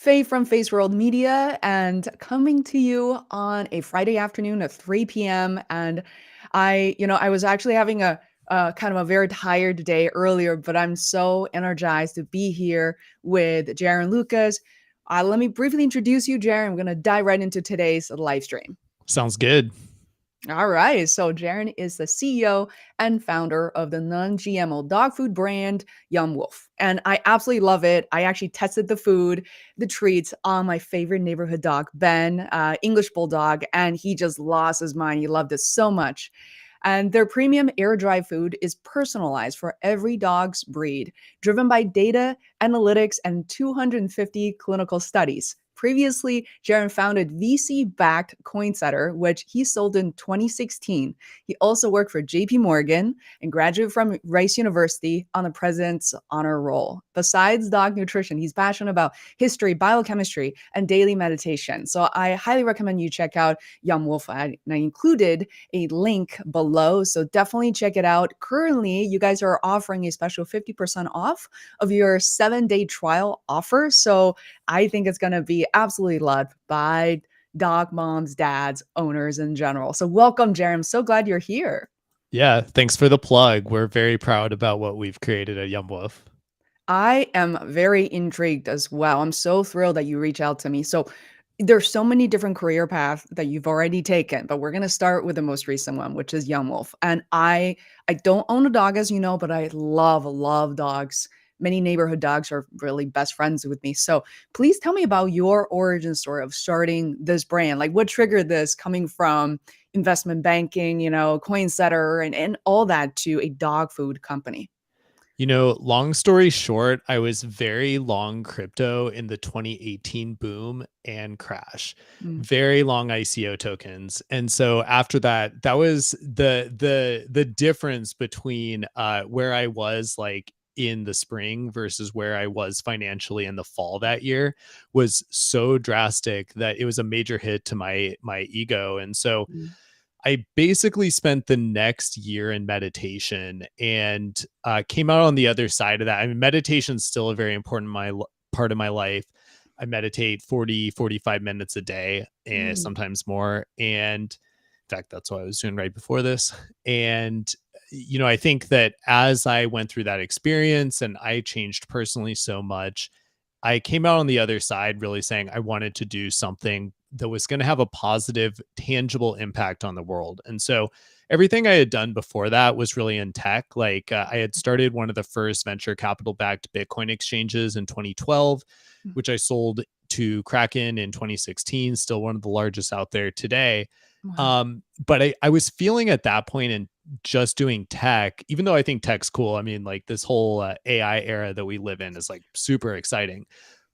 Faye from Face World Media and coming to you on a Friday afternoon at 3 p.m. And I was actually having a kind of a very tired day earlier, but I'm so energized to be here with Jaron Lukas. Let me briefly introduce you, Jaron. We're going to dive right into today's live stream. Sounds good. All right. So Jaron is the CEO and founder of the non-GMO dog food brand yumwoof. And I absolutely love it. I actually tested the food, the treats on my favorite neighborhood dog, Ben, English Bulldog, and he just lost his mind. He loved it so much. And their premium air dry food is personalized for every dog's breed, driven by data, analytics, and 250 clinical studies. Previously, Jaron founded VC-backed Coinsetter, which he sold in 2016. He also worked for JP Morgan and graduated from Rice University on the president's honor roll. Besides dog nutrition, he's passionate about history, biochemistry, and daily meditation. So I highly recommend you check out yumwoof. And I included a link below, so definitely check it out. Currently, you guys are offering a special 50% off of your 7-day trial offer. So I think it's going to be absolutely loved by dog moms, dads, owners in general. So welcome, Jeremy. I'm so glad you're here. Yeah, thanks for the plug. We're very proud about what we've created at yumwoof. I am very intrigued as well. I'm so thrilled that you reach out to me. So there's so many different career paths that you've already taken, but we're going to start with the most recent one, which is yumwoof. And I don't own a dog, as you know, but I love dogs. Many neighborhood dogs are really best friends with me. So please tell me about your origin story of starting this brand. Like what triggered this coming from investment banking, Coinsetter and all that to a dog food company? Long story short, I was very long crypto in the 2018 boom and crash. Mm, Very long ICO tokens. And so after that, that was the difference between where I was like in the spring versus where I was financially in the fall that year was so drastic that it was a major hit to my ego. And so mm, I basically spent the next year in meditation and came out on the other side of that. I mean, meditation is still a very important part of my life. I meditate 45 minutes a day and mm, sometimes more. And in fact, that's what I was doing right before this. And, I think that as I went through that experience and I changed personally so much, I came out on the other side really saying I wanted to do something that was going to have a positive, tangible impact on the world. And so everything I had done before that was really in tech. Like I had started one of the first venture capital backed Bitcoin exchanges in 2012, mm. which I sold to Kraken in 2016, still one of the largest out there today. Wow. But I was feeling at that point in just doing tech, even though I think tech's cool. I mean, like this whole AI era that we live in is like super exciting.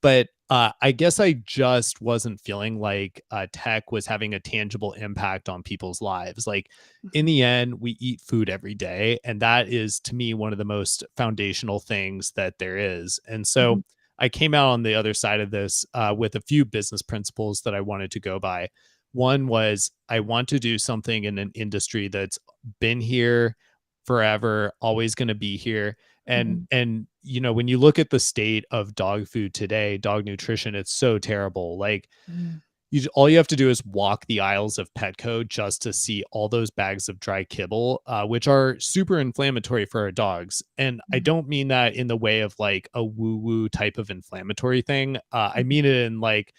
But I guess I just wasn't feeling like tech was having a tangible impact on people's lives. Like in Mhm, the end, we eat food every day. And that is to me one of the most foundational things that there is. And mhm, so I came out on the other side of this with a few business principles that I wanted to go by. One was I want to do something in an industry that's been here forever, always going to be here. And mhm, when you look at the state of dog food today, dog nutrition, it's so terrible. Like mm, all you have to do is walk the aisles of Petco just to see all those bags of dry kibble, which are super inflammatory for our dogs. And I mm, don't mean that in the way of like a woo woo type of inflammatory thing. I mhm, mean it in like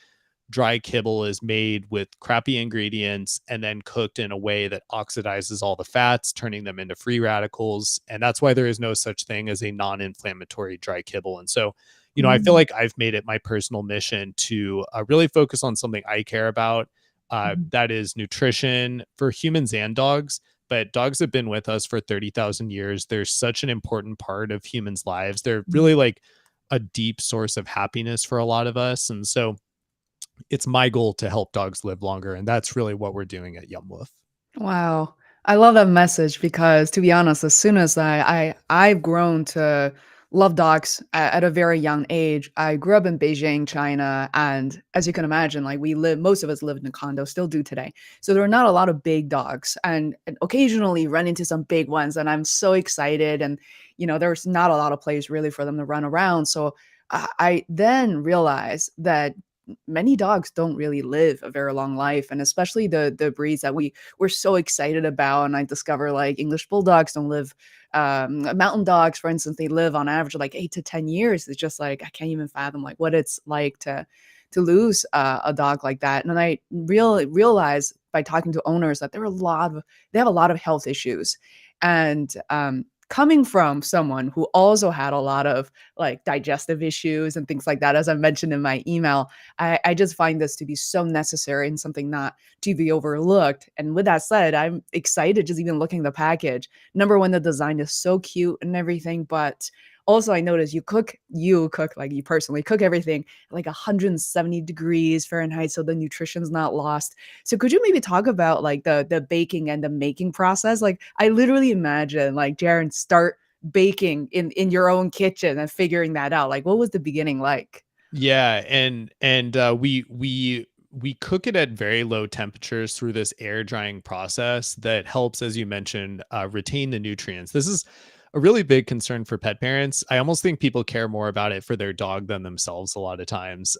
dry kibble is made with crappy ingredients and then cooked in a way that oxidizes all the fats, turning them into free radicals. And that's why there is no such thing as a non-inflammatory dry kibble. And so, I feel mm, like I've made it my personal mission to really focus on something I care about. mhm, That is nutrition for humans and dogs. But dogs have been with us for 30,000 years. They're such an important part of humans' lives. They're mm. really like a deep source of happiness for a lot of us. And so, it's my goal to help dogs live longer. And that's really what we're doing at yumwoof. Wow. I love that message because to be honest, as soon as I've grown to love dogs at a very young age. I grew up in Beijing, China, and as you can imagine, like most of us lived in a condo, still do today. So there are not a lot of big dogs, and occasionally run into some big ones, and I'm so excited. And there's not a lot of place really for them to run around. So I then realized that many dogs don't really live a very long life, and especially the breeds that we're so excited about. And I discover like English bulldogs don't live, mountain dogs, for instance, they live on average like 8 to 10 years. It's just like I can't even fathom like what it's like to lose a dog like that. And then I realized by talking to owners that they have a lot of health issues, and coming from someone who also had a lot of like digestive issues and things like that, as I mentioned in my email, I just find this to be so necessary and something not to be overlooked. And with that said, I'm excited just even looking at the package. Number one, the design is so cute and everything, but also I noticed you cook like you personally cook everything at like 170 degrees Fahrenheit, so the nutrition's not lost. So could you maybe talk about like the baking and the making process? Like I literally imagine like Jaron start baking in your own kitchen and figuring that out. Like what was the beginning like? Yeah, and we cook it at very low temperatures through this air drying process that helps, as you mentioned, retain the nutrients. This is a really big concern for pet parents. I almost think people care more about it for their dog than themselves a lot of times.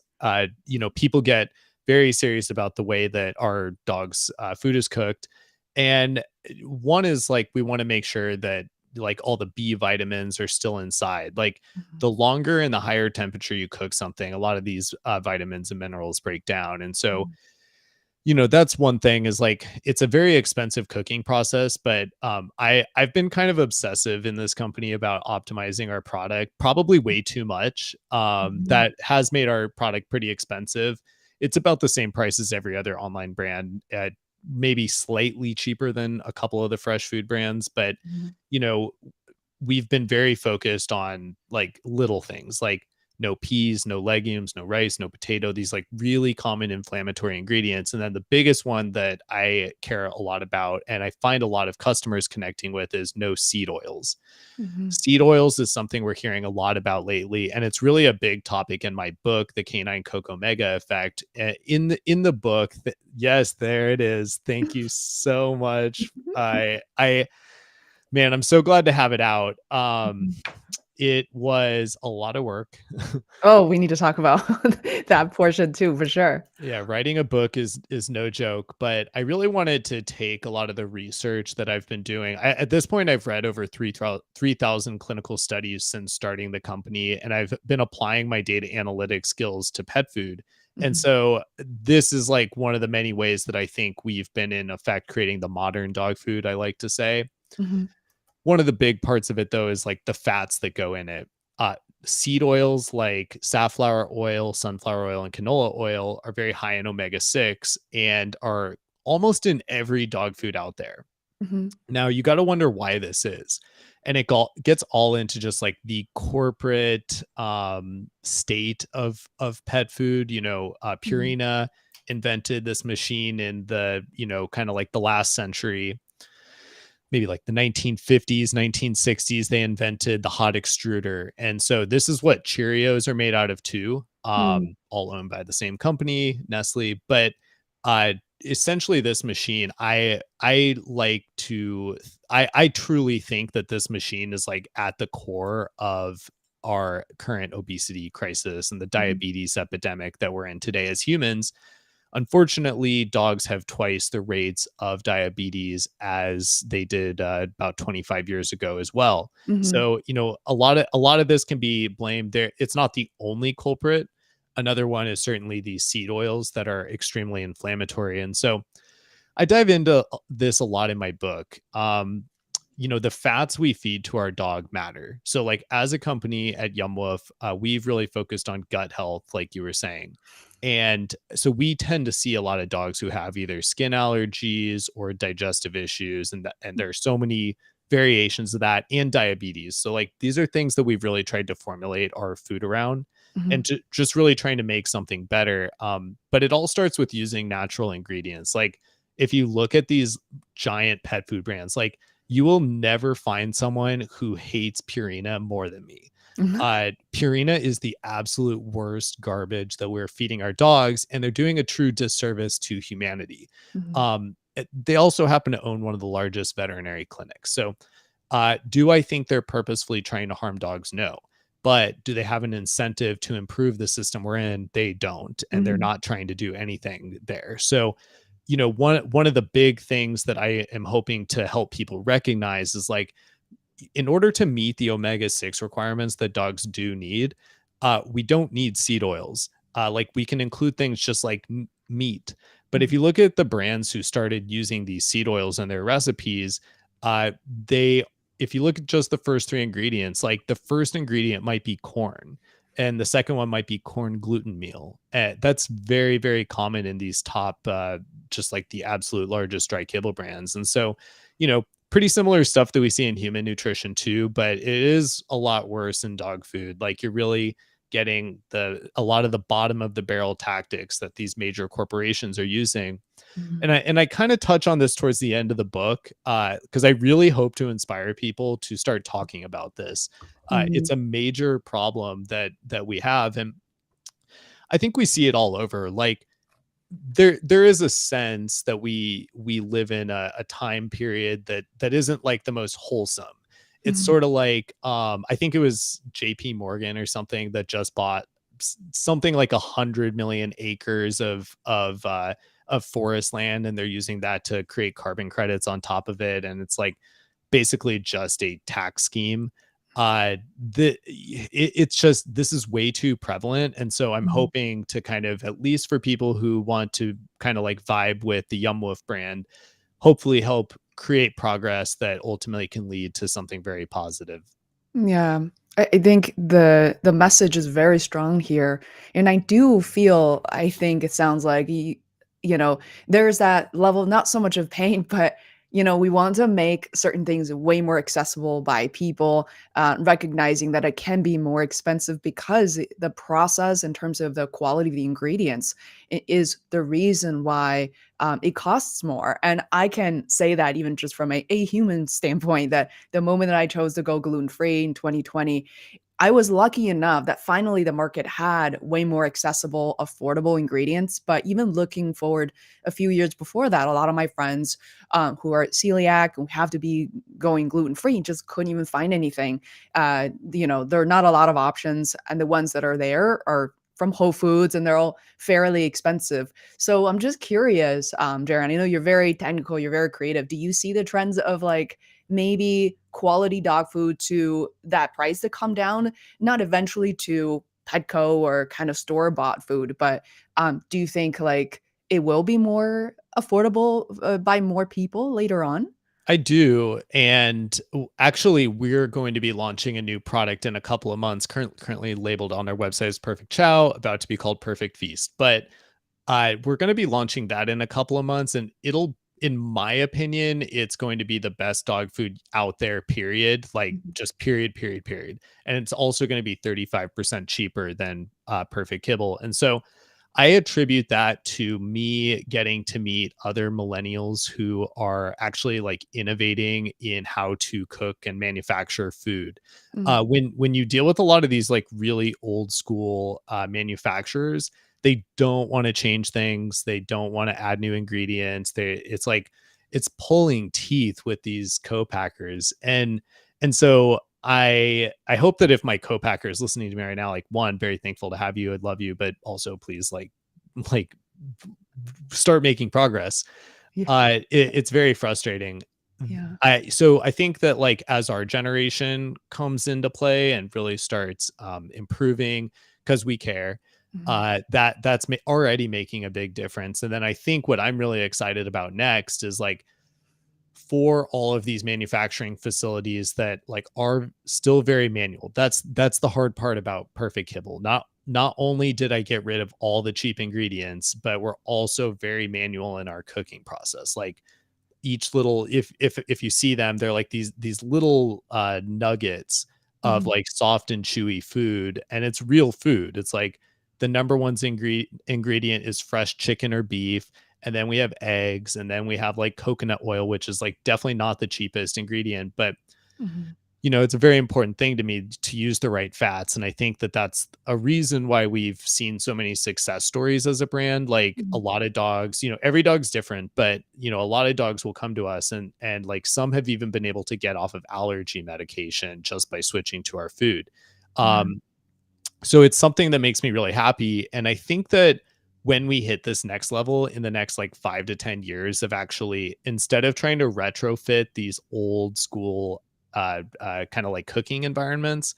People get very serious about the way that our dog's food is cooked, and one is like we want to make sure that like all the B vitamins are still inside. Like Mhm, the longer and the higher temperature you cook something, a lot of these vitamins and minerals break down. And so, mhm, that's one thing is like it's a very expensive cooking process, but I've been kind of obsessive in this company about optimizing our product, probably way too much. mhm, That has made our product pretty expensive. It's about the same price as every other online brand, at maybe slightly cheaper than a couple of the fresh food brands, but mhm, you know, we've been very focused on like little things like no peas, no legumes, no rice, no potato, these like really common inflammatory ingredients. And then the biggest one that I care a lot about and I find a lot of customers connecting with is no seed oils. mhm. Seed oils is something we're hearing a lot about lately, and it's really a big topic in my book, The Canine Coco Mega Effect. In the book, yes, there it is. Thank you so much. I Man, I'm so glad to have it out. Mhm. It was a lot of work. Oh, we need to talk about that portion too, for sure. Yeah, writing a book is no joke, but I really wanted to take a lot of the research that I've been doing. At this point, I've read over 3,000 clinical studies since starting the company, and I've been applying my data analytics skills to pet food. And Mhm, so this is like one of the many ways that I think we've been in effect creating the modern dog food, I like to say. mhm, One of the big parts of it though is like the fats that go in it. Uh, Seed oils like safflower oil, sunflower oil, and canola oil are very high in omega-6 and are almost in every dog food out there. mhm, Now you got to wonder why this is. And gets all into just like the corporate state of pet food. mhm, Purina invented this machine in the, kind of like the last century, maybe like the 1950s, 1960s. They invented the hot extruder. And so this is what Cheerios are made out of too, mm, all owned by the same company, Nestle. But uh, essentially, this machine, I truly think that this machine is like at the core of our current obesity crisis and the mhm, diabetes epidemic that we're in today as humans. Unfortunately, dogs have twice the rates of diabetes as they did about 25 years ago as well. mhm, So, a lot of this can be blamed there. It's not the only culprit. Another one is certainly these seed oils that are extremely inflammatory. And so I dive into this a lot in my book. The fats we feed to our dog matter. So, like as a company at Yumwoof, we've really focused on gut health, like you were saying. And so we tend to see a lot of dogs who have either skin allergies or digestive issues, and there are so many variations of that, and diabetes. So, like these are things that we've really tried to formulate our food around, mhm, and just really trying to make something better. But it all starts with using natural ingredients. Like if you look at these giant pet food brands, like you will never find someone who hates Purina more than me. mhm, Purina is the absolute worst garbage that we're feeding our dogs, and they're doing a true disservice to humanity. mhm, They also happen to own one of the largest veterinary clinics. So, do I think they're purposefully trying to harm dogs? No. but do they have an incentive to improve the system we're in? They don't, and they're Mhm. not trying to do anything there. So, one of the big things that I am hoping to help people recognize is like, in order to meet the omega-6 requirements that dogs do need, we don't need seed oils. Like, we can include things just like meat. But if Mhm. you look at the brands who started using these seed oils in their recipes, uh, they, if you look at just the first three ingredients, like the first ingredient might be corn, and the second one might be corn gluten meal. That's very, very common in these top, just like the absolute largest dry kibble brands. And so, pretty similar stuff that we see in human nutrition too, but it is a lot worse in dog food. Like, you're really getting a lot of the bottom of the barrel tactics that these major corporations are using. Mhm. And I kind of touch on this towards the end of the book, because I really hope to inspire people to start talking about this. It's Mhm. a major problem that we have, and I think we see it all over. Like, there is a sense that we live in a time period that isn't like the most wholesome. It's Mhm. sort of like, I think it was JP Morgan or something that just bought something like 100 million acres of forest land, and they're using that to create carbon credits on top of it, and it's like basically just a tax scheme. It's just, this is way too prevalent, and so I'm Mhm. hoping to kind of, at least for people who want to kind of like vibe with the Yumwoof brand, hopefully help create progress that ultimately can lead to something very positive. Yeah. I think the message is very strong here, and I do feel I think it sounds like you know, there's that level not so much of pain, but, we want to make certain things way more accessible by people, recognizing that it can be more expensive because the process in terms of the quality of the ingredients is the reason why it costs more. And I can say that even just from a human standpoint, that the moment that I chose to go gluten free in 2020, I was lucky enough that finally the market had way more accessible, affordable ingredients. But even looking forward a few years before that, a lot of my friends who are celiac, who have to be going gluten free, just couldn't even find anything. There are not a lot of options, and the ones that are there are from Whole Foods, and they're all fairly expensive. So I'm just curious, Jaron, I know you're very technical, you're very creative. Do you see the trends of like maybe quality dog food to that price to come down, not eventually to Petco or kind of store bought food, but do you think like it will be more affordable by more people later on? I do. And actually, we're going to be launching a new product in a couple of months, currently labeled on our website as Perfect Chow, about to be called Perfect Feast. But we're going to be launching that in a couple of months, and it'll, in my opinion, it's going to be the best dog food out there, period. Like, Mhm. just period, period, period. And it's also going to be 35% cheaper than Perfect Kibble. And so I attribute that to me getting to meet other millennials who are actually like innovating in how to cook and manufacture food. Mm, When you deal with a lot of these like really old school manufacturers, they don't want to change things. They don't want to add new ingredients. It's like, it's pulling teeth with these co-packers, and so I hope that if my co-packer is listening to me right now, like, one, very thankful to have you. I'd love you, but also please, like start making progress. yeah, It's very frustrating. yeah. I think that, like, as our generation comes into play and really starts improving because we care, Mhm, already making a big difference. And then I think what I'm really excited about next is like, for all of these manufacturing facilities that like are still very manual. That's the hard part about Perfect Kibble. Not only did I get rid of all the cheap ingredients, but we're also very manual in our cooking process. Like, each little, if you see them, they're like these little nuggets of mhm, like soft and chewy food, and it's real food. It's like the number one ingredient is fresh chicken or beef, and then we have eggs, and then we have like coconut oil, which is like definitely not the cheapest ingredient, but mhm, it's a very important thing to me to use the right fats. And I think that that's a reason why we've seen so many success stories as a brand. Like, a mhm, lot of dogs, every dog's different, but a lot of dogs will come to us, and like some have even been able to get off of allergy medication just by switching to our food. Yeah. So it's something that makes me really happy. And I think that when we hit this next level in the next like 5 to 10 years of actually, instead of trying to retrofit these old school kind of like cooking environments,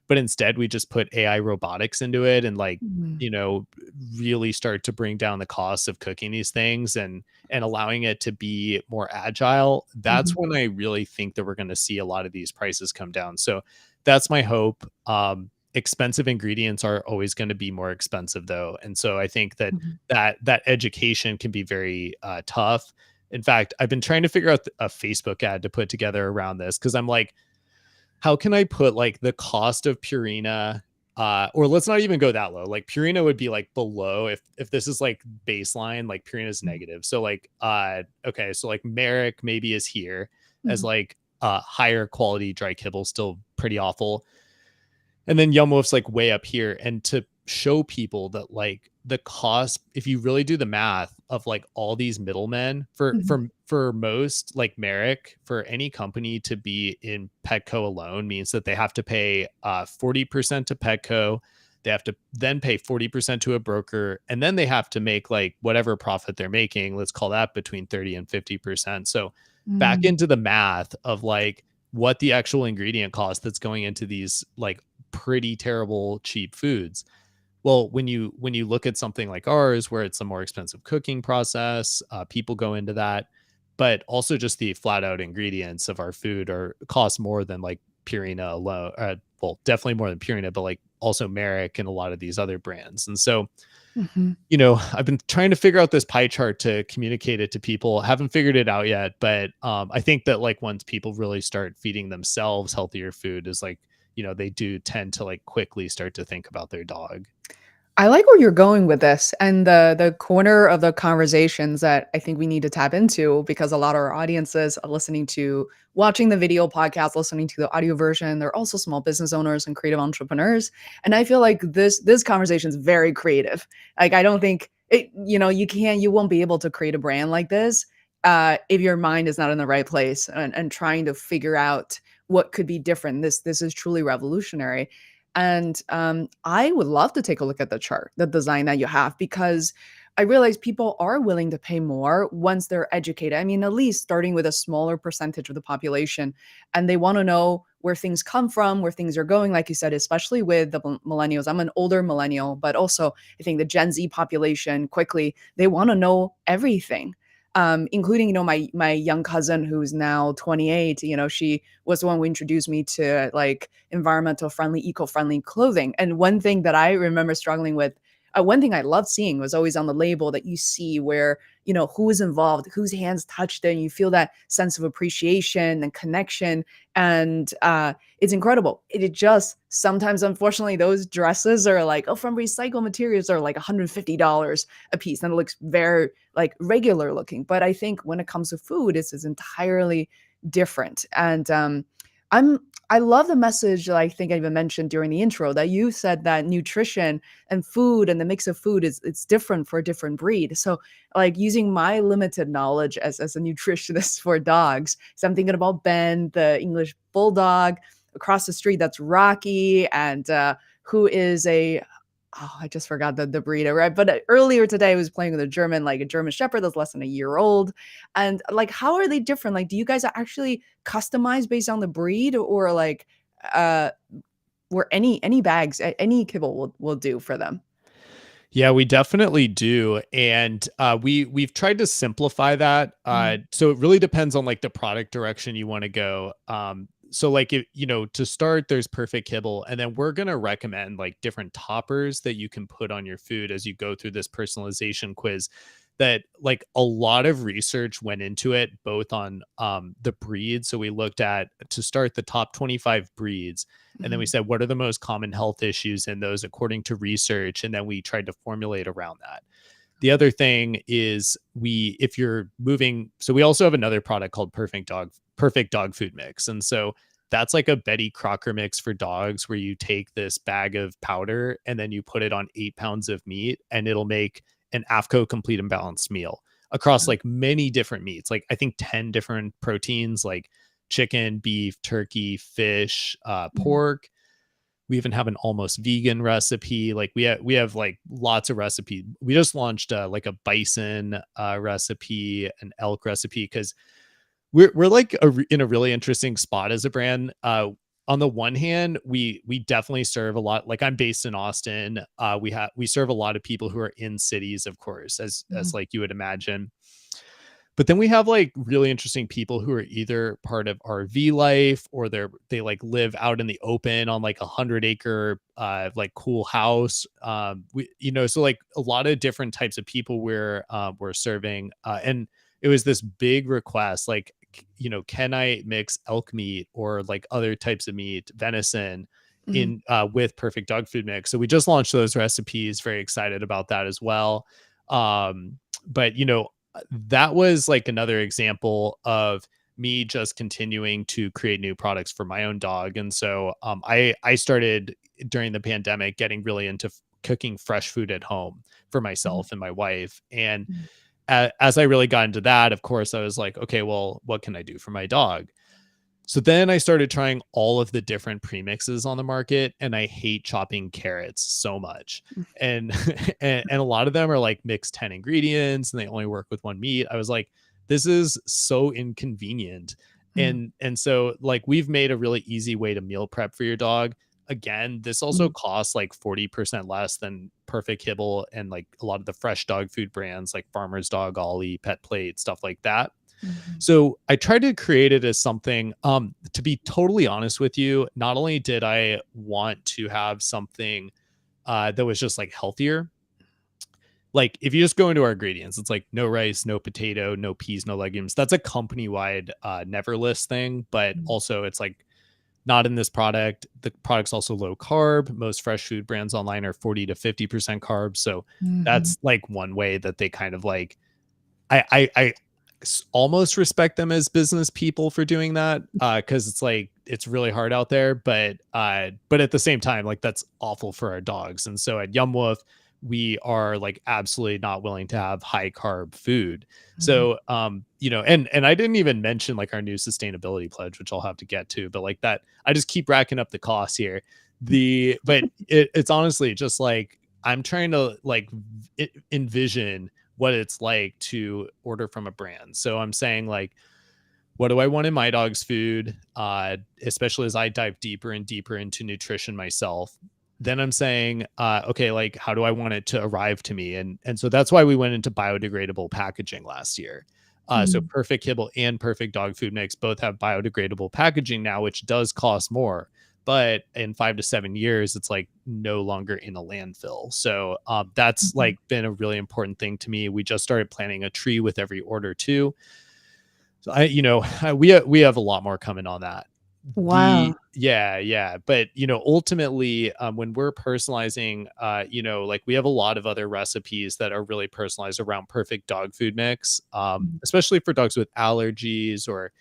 but instead we just put AI robotics into it and like, Mhm. you know, really start to bring down the costs of cooking these things and allowing it to be more agile, that's Mhm. when I really think that we're going to see a lot of these prices come down. So that's my hope. Expensive ingredients are always going to be more expensive though, and so I think that Mhm. that education can be very tough. In fact, I've been trying to figure out a Facebook ad to put together around this because I'm like, how can I put like the cost of Purina, or let's not even go that low. Like Purina would be like below if this is like baseline, like Purina's Mhm. negative. So like okay, so like Merrick maybe is here as Mhm. like higher quality dry kibble, still pretty awful. And then Yumwoof's like way up here. And to show people that like the cost, if you really do the math of like all these middlemen Mhm. for most like Merrick, for any company to be in Petco alone means that they have to pay 40% to Petco. They have to then pay 40% to a broker, and then they have to make like whatever profit they're making. Let's call that between 30 and 50%. So back Mm. into the math of like what the actual ingredient cost that's going into these like pretty terrible cheap foods. Well, when you look at something like ours, where it's a more expensive cooking process, people go into that, but also just the flat out ingredients of our food are cost more than like Purina alone. Well, definitely more than Purina, but like also Merrick and a lot of these other brands. And so, Mhm. you know, I've been trying to figure out this pie chart to communicate it to people. Haven't figured it out yet, but I think that like once people really start feeding themselves healthier food, is like, you know, they do tend to like quickly start to think about their dog. I like where you're going with this and the corner of the conversations that I think we need to tap into because a lot of our audiences are listening to watching the video podcast, listening to the audio version. They're also small business owners and creative entrepreneurs. And I feel like this conversation is very creative. Like I don't think it, you won't be able to create a brand like this if your mind is not in the right place and trying to figure out what could be different. This is truly revolutionary. And I would love to take a look at the chart, the design that you have, because I realize people are willing to pay more once they're educated. I mean, at least starting with a smaller percentage of the population, and they want to know where things come from, where things are going. Like you said, especially with the millennials. I'm an older millennial, but also I think the Gen Z population quickly they want to know everything. Including, my young cousin who's now 28. She was the one who introduced me to like environmental friendly, eco-friendly clothing. And one thing that I remember struggling with, one thing I loved seeing was always on the label that you see where, who is involved, whose hands touched it, and you feel that sense of appreciation and connection. And it's incredible. It just sometimes, unfortunately, those dresses are like, oh, from recycled materials are like $150 a piece. And it looks very like regular looking. But I think when it comes to food, it's entirely different. And I'm I love the message that I think I even mentioned during the intro that you said that nutrition and food and the mix of food is it's different for a different breed. So like using my limited knowledge as a nutritionist for dogs. So I'm thinking about Ben, the English bulldog across the street that's Rocky and who is a oh, I just forgot the breed, right? But earlier today I was playing with a German, like a German Shepherd that's less than a year old. And like, how are they different? Like, do you guys actually customize based on the breed, or like, uh, where any bags, any kibble will do for them? Yeah, we definitely do, and we've tried to simplify that. Mm. So it really depends on like the product direction you want to go. So like if you know to start, there's perfect kibble, and then we're gonna recommend like different toppers that you can put on your food as you go through this personalization quiz. That like a lot of research went into it, both on the breeds. So we looked at to start the top 25 breeds, and then we Mhm. said, what are the most common health issues in those according to research? And then we tried to formulate around that. The other thing is if you're moving, so we also have another product called Perfect Dog Food Mix. And so that's like a Betty Crocker mix for dogs where you take this bag of powder and then you put it on 8 pounds of meat and it'll make an AFCO complete and balanced meal across like many different meats, like I think 10 different proteins like chicken, beef, turkey, fish, Mhm. pork, We even have an almost vegan recipe. Like we have like lots of recipe. We just launched like a bison recipe, an elk recipe, because we're like in a really interesting spot as a brand. On the one hand, we definitely serve a lot. Like I'm based in Austin. We serve a lot of people who are in cities, of course, as Mhm. like you would imagine. But then we have like really interesting people who are either part of RV life, or they like live out in the open on like 100 acre like cool house. So like a lot of different types of people we're serving. And it was this big request, like, can I mix elk meat or like other types of meat, venison, Mhm. in with perfect dog food mix? So we just launched those recipes. Very excited about that as well. But that was like another example of me just continuing to create new products for my own dog. And so I started during the pandemic getting really into cooking fresh food at home for Mhm. myself and my wife. And Mhm. as I really got into that, of course, I was like, okay, well, what can I do for my dog? So then I started trying all of the different premixes on the market, and I hate chopping carrots so much. And and a lot of them are like mixed 10 ingredients and they only work with one meat. I was like, this is so inconvenient. Mhm. And so like we've made a really easy way to meal prep for your dog. Again, this also Mhm. costs like 40% less than Perfect Kibble and like a lot of the fresh dog food brands like Farmer's Dog, Ollie, Pet Plate, stuff like that. Mhm. So I tried to create it as something, to be totally honest with you, not only did I want to have something that was just like healthier, like if you just go into our ingredients, it's like no rice, no potato, no peas, no legumes. That's a company wide never list thing, but Mhm. also it's like not in this product. The product's also low carb. Most fresh food brands online are 40 to 50% carbs. So Mhm. that's like one way that they kind of like I almost respect them as business people for doing that, because it's like it's really hard out there, but at the same time, like that's awful for our dogs. And so at Yumwoof, we are like absolutely not willing to have high carb food. Mhm. So and I didn't even mention like our new sustainability pledge, which I'll have to get to, but like that, I just keep racking up the costs here. But it's honestly just like I'm trying to like envision what it's like to order from a brand. So I'm saying like, what do I want in my dog's food? Especially as I dive deeper and deeper into nutrition myself. Then I'm saying, okay, like how do I want it to arrive to me? And so that's why we went into biodegradable packaging last year. So Mhm. Perfect Kibble and Perfect Dog Food Mix both have biodegradable packaging now, which does cost more. But in 5 to 7 years, it's like no longer in a landfill. So that's Mhm. like been a really important thing to me. We just started planting a tree with every order too. So we have a lot more coming on that. Wow. Yeah, but ultimately, when we're personalizing, like we have a lot of other recipes that are really personalized around perfect dog food mix, Mhm. especially for dogs with allergies, or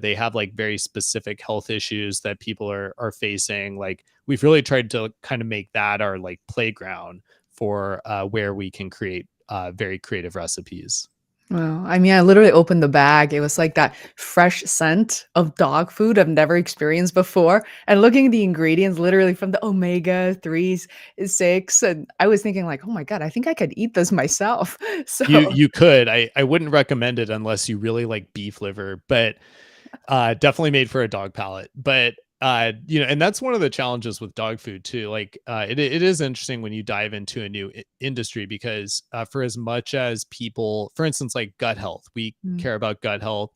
they have like very specific health issues that people are facing. Like we've really tried to kind of make that our like playground for where we can create very creative recipes. Wow. I mean, I literally opened the bag. It was like that fresh scent of dog food I've never experienced before. And looking at the ingredients, literally from the omega 3s, 6, and I was thinking like, oh my God, I think I could eat this myself. So, You could. I wouldn't recommend it unless you really like beef liver, but definitely made for a dog palate. But and that's one of the challenges with dog food too. Like it is interesting when you dive into a new industry, because for as much as people, for instance, like gut health, we mm, care about gut health.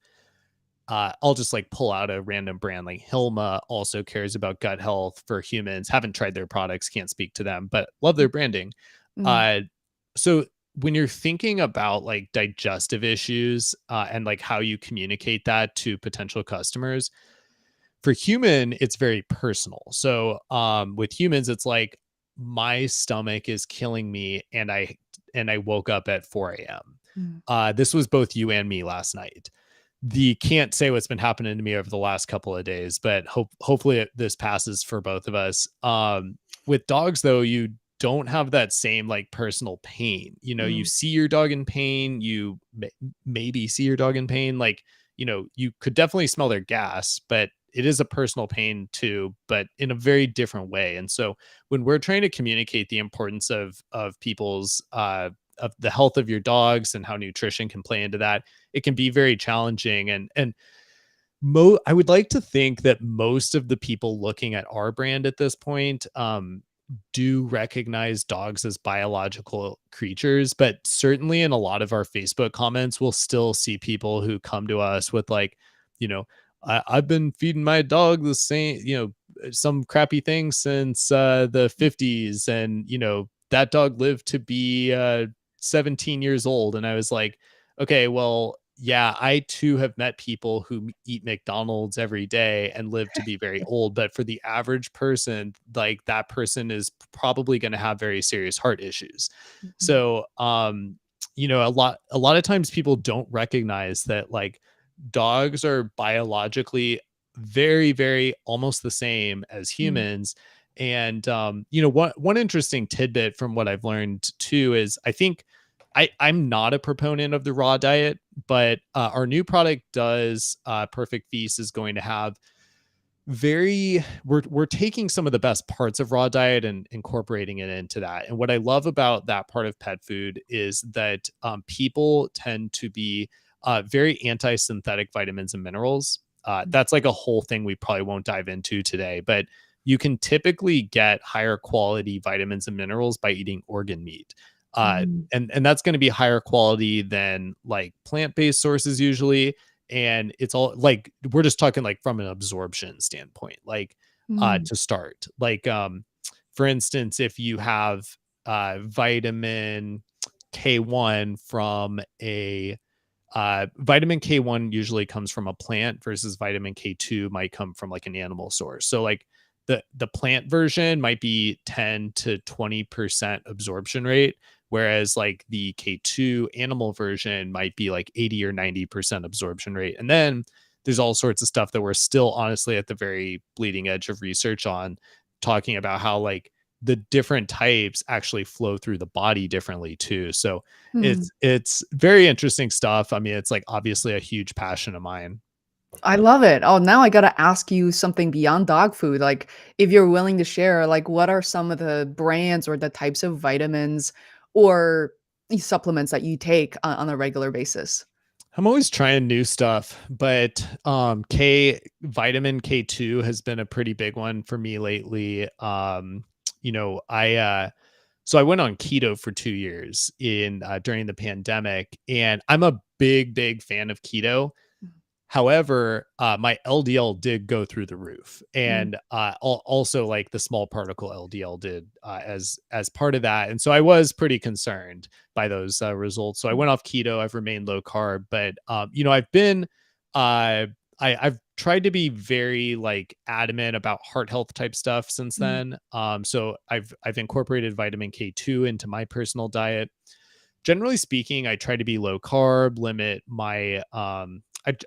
I'll just like pull out a random brand like Hilma also cares about gut health for humans. Haven't tried their products, can't speak to them, but love their branding. mm, Uh, so when you're thinking about like digestive issues and like how you communicate that to potential customers, for human, it's very personal. So with humans, it's like my stomach is killing me, and I woke up at 4 a.m. mm, This was both you and me last night. The can't say what's been happening to me over the last couple of days, but hopefully this passes for both of us. With dogs though, you don't have that same like personal pain. You mm, see your dog in pain, maybe see your dog in pain, like you could definitely smell their gas, but it is a personal pain too, but in a very different way. And so when we're trying to communicate the importance of people's of the health of your dogs and how nutrition can play into that, it can be very challenging. And I would like to think that most of the people looking at our brand at this point do recognize dogs as biological creatures, but certainly in a lot of our Facebook comments, we'll still see people who come to us with like, you know, I've been feeding my dog the same, some crappy thing since the 50s. And, that dog lived to be 17 years old. And I was like, okay, well, yeah, I too have met people who eat McDonald's every day and live to be very old. But for the average person, like that person is probably going to have very serious heart issues. Mhm. So, a lot of times people don't recognize that like dogs are biologically very, very almost the same as Mm, humans. And one interesting tidbit from what I've learned too is I think I'm not a proponent of the raw diet, but our new product does. Perfect Feast is going to have we're taking some of the best parts of raw diet and incorporating it into that. And what I love about that part of pet food is that people tend to be very anti-synthetic vitamins and minerals. mm, That's like a whole thing we probably won't dive into today, but you can typically get higher quality vitamins and minerals by eating organ meat. mm, And that's going to be higher quality than like plant-based sources usually. And it's all like we're just talking like from an absorption standpoint, like mm, to start, like for instance, if you have vitamin K1 from a vitamin K1 usually comes from a plant versus vitamin K2 might come from like an animal source. So like the plant version might be 10 to 20% absorption rate, whereas like the K2 animal version might be like 80 or 90% absorption rate. And then there's all sorts of stuff that we're still honestly at the very bleeding edge of research on, talking about how like the different types actually flow through the body differently too. So mm. it's very interesting stuff. I mean, it's like obviously a huge passion of mine. I love it. Oh, now I gotta ask you something beyond dog food. Like, if you're willing to share, like, what are some of the brands or the types of vitamins or supplements that you take on a regular basis? I'm always trying new stuff, but vitamin K2 has been a pretty big one for me lately. I so I went on keto for 2 years in during the pandemic, and I'm a big fan of keto. However, my LDL did go through the roof, Mm, and also like the small particle LDL did as part of that, and so I was pretty concerned by those results. So I mm, went off keto. I've remained low carb, but I've been I've tried to be very like adamant about heart health type stuff since mm, then. So I've incorporated vitamin K2 into my personal diet. Generally speaking, I try to be low carb, limit my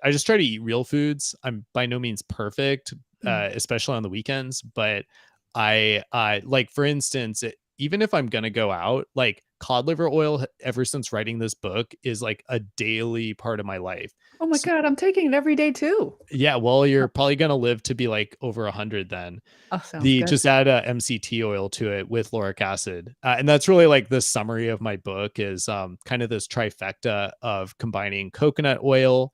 I just try to eat real foods. I'm by no means perfect, mm. especially on the weekends, but I like for instance, even if I'm gonna go out, like cod liver oil, ever since writing this book, is like a daily part of my life. Oh my S god, I'm taking it every day too. Yeah, well, you're probably gonna live to be like over 100 then. Oh, sounds The good. Just add MCT oil to it with lauric acid, and that's really like the summary of my book is kind of this trifecta of combining coconut oil,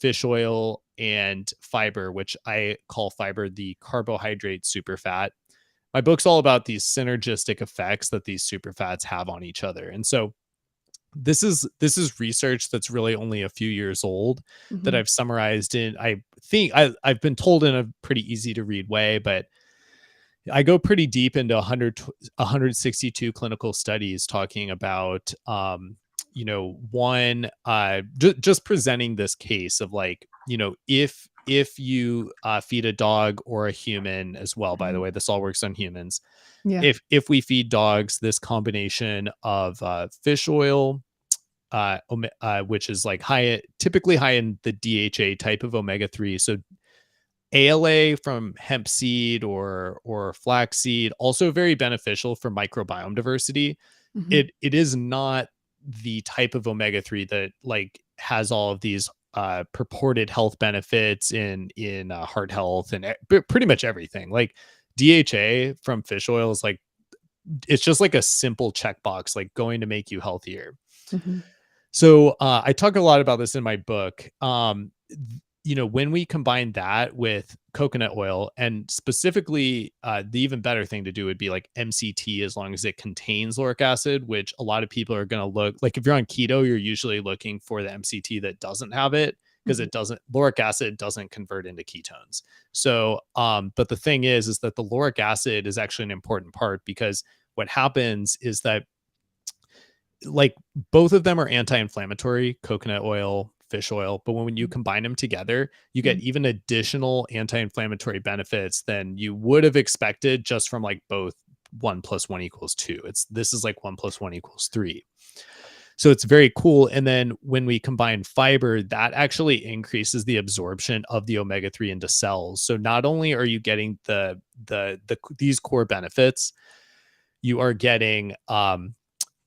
fish oil, and fiber, which I call fiber the carbohydrate superfat. My book's all about these synergistic effects that these superfats have on each other, and so this is research that's really only a few years old that Mhm, I've summarized in. I think I've been told in a pretty easy to read way, but I go pretty deep into 162 clinical studies talking about, one, just presenting this case of like, if you feed a dog or a human as well, by the mhm. way, this all works on humans. Yeah. If we feed dogs this combination of fish oil, which is like typically high in the DHA type of omega-3. So ALA from hemp seed or flaxseed, also very beneficial for microbiome diversity. Mhm, It is not the type of omega-3 that like has all of these purported health benefits in heart health and pretty much everything. Like DHA from fish oil is like, it's just like a simple checkbox, like going to make you healthier. Mhm. So I talk a lot about this in my book. When we combine that with coconut oil, and specifically, the even better thing to do would be like MCT, as long as it contains lauric acid, which a lot of people are going to look like. If you're on keto, you're usually looking for the MCT that doesn't have it, because Mhm. it doesn't, lauric acid doesn't convert into ketones. So, but the thing is that the lauric acid is actually an important part, because what happens is that, like, both of them are anti-inflammatory, coconut oil, fish oil, but when you combine them together, you get Mhm. even additional anti-inflammatory benefits than you would have expected just from like both 1 + 1 = 2. This is like 1 + 1 = 3. So it's very cool. And then when we combine fiber, that actually increases the absorption of the omega-3 into cells. So not only are you getting these core benefits, you are getting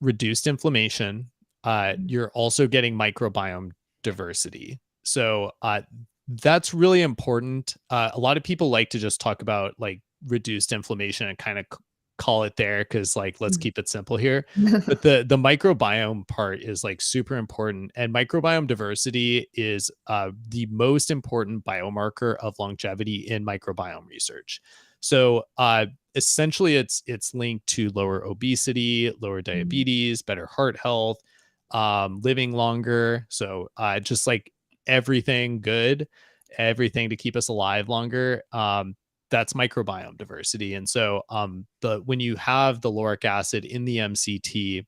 reduced inflammation. Mhm. You're also getting microbiome diversity. So that's really important. A lot of people like to just talk about like reduced inflammation and kind of call it there, because like, let's keep it simple here. But the microbiome part is like super important, and microbiome diversity is the most important biomarker of longevity in microbiome research. So essentially it's linked to lower obesity, lower Mhm. diabetes, better heart health, living longer. So just like everything good, everything to keep us alive longer. That's microbiome diversity. And so the when you have the lauric acid in the MCT,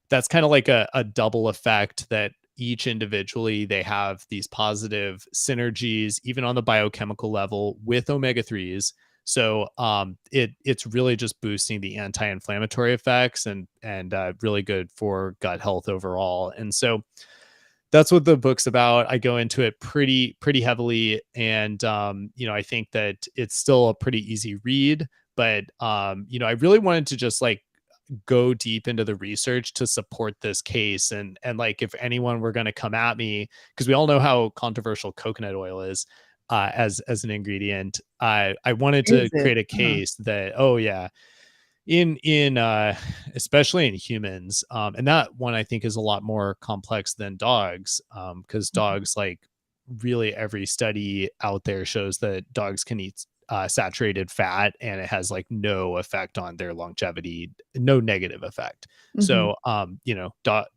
that's kind of like a double effect, that each individually they have these positive synergies even on the biochemical level with omega-3s. So it's really just boosting the anti-inflammatory effects, and really good for gut health overall. And so that's what the book's about. I go into it pretty heavily, and I think that it's still a pretty easy read, but I really wanted to just like go deep into the research to support this case. And like, if anyone were going to come at me, because we all know how controversial coconut oil is as an ingredient, I wanted Is to it? create a case that, oh yeah, in especially in humans, and that one I think is a lot more complex than dogs, because Mhm. dogs, like, really every study out there shows that dogs can eat saturated fat, and it has like no effect on their longevity, no negative effect. Mhm. So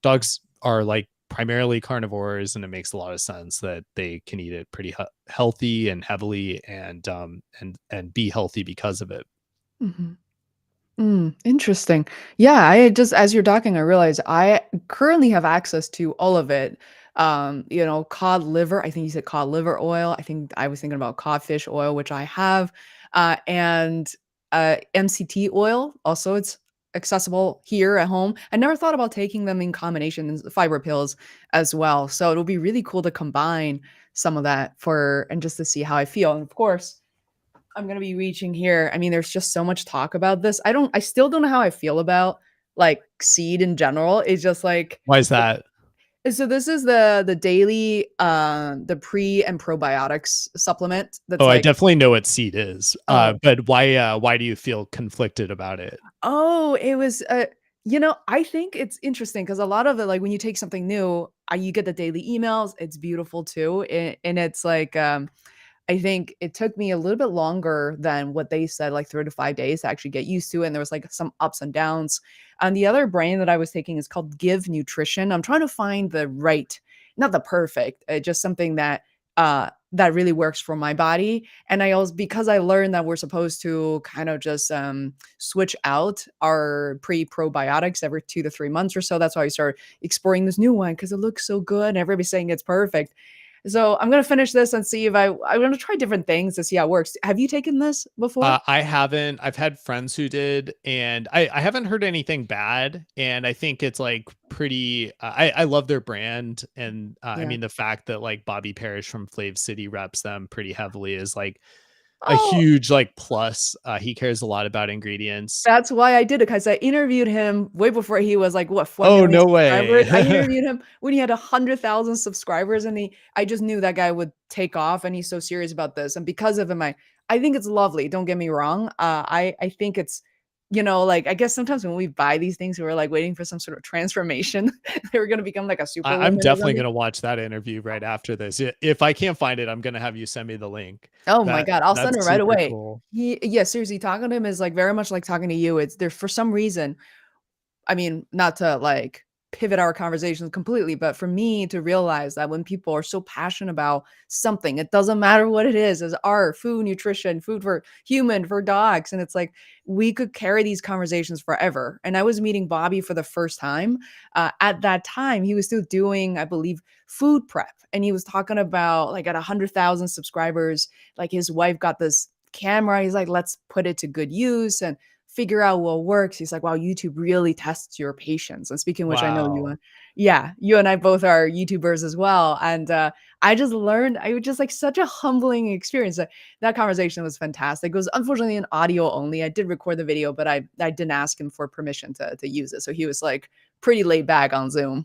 dogs are like primarily carnivores, and it makes a lot of sense that they can eat it pretty healthy and heavily, and be healthy because of it. Mhm. Interesting. Yeah, I just as you're talking, I realized I currently have access to all of it. Cod liver. I think you said cod liver oil. I think I was thinking about codfish oil, which I have, and MCT oil. Also, it's accessible here at home. I never thought about taking them in combination in fiber pills as well. So it'll be really cool to combine some of that for and just to see how I feel. And of course, I'm gonna be reaching here. I mean, there's just so much talk about this. I still don't know how I feel about like seed in general. It's just like Why is that? so this is the daily the pre and probiotics supplement that's Oh, I like, definitely know what seed is. oh, But why do you feel conflicted about it? oh, it was I think it's interesting because a lot of it, like when you take something new, you get the daily emails. It's beautiful too. And it's like I think it took me a little bit longer than what they said, like 3 to 5 days to actually get used to it, and there was, like, some ups and downs. And the other brand that I was taking is called Give Nutrition. I'm trying to find the right not the perfect, just something that really works for my body, and I also because I learned that we're supposed to kind of just, switch out our probiotics every 2 to 3 months or so, that's why I started exploring this new one because it looks so good and everybody's saying it's perfect. So I'm gonna finish this and see if I'm gonna try different things to see how it works. Have you taken this before? I haven't. I've had friends who did, and I haven't heard anything bad. And I think it's like pretty. I love their brand, and I Yeah. mean, the fact that like Bobby Parrish from Flav City reps them pretty heavily is like a Oh, huge like plus. He cares a lot about ingredients. that's why I did it, because I interviewed him way before he was like, what, 4 Oh, million no subscribers? I way. interviewed him when he had 100,000 subscribers, and I just knew that guy would take off, and he's so serious about this. And because of him, I think it's lovely. Don't get me wrong. I think it's, like, I guess sometimes when we buy these things, we're like waiting for some sort of transformation. They're going to become like a I'm superwoman or definitely something. gonna watch that interview right after this. If I can't find it, I'm gonna have you send me the link. Oh my That God, I'll send it that's right super away. cool. Yeah, seriously, talking to him is like very much like talking to you. It's there for some reason. I mean, not to like pivot our conversations completely, but for me to realize that when people are so passionate about something, it doesn't matter what it is art, food, nutrition, food for human, for dogs. And it's like we could carry these conversations forever. And I was meeting Bobby for the first time. At that time, he was still doing, I believe, food prep. And he was talking about like at 100,000 subscribers, like his wife got this camera. He's like, let's put it to good use. And figure out what works. He's like, wow, YouTube really tests your patience. And speaking of which, I know you, Wow. yeah, you and I both are YouTubers as well. And I just learned, I was just like such a humbling experience. That conversation was fantastic. It was unfortunately an audio only. I did record the video, but I didn't ask him for permission to use it. So he was like pretty laid back on Zoom.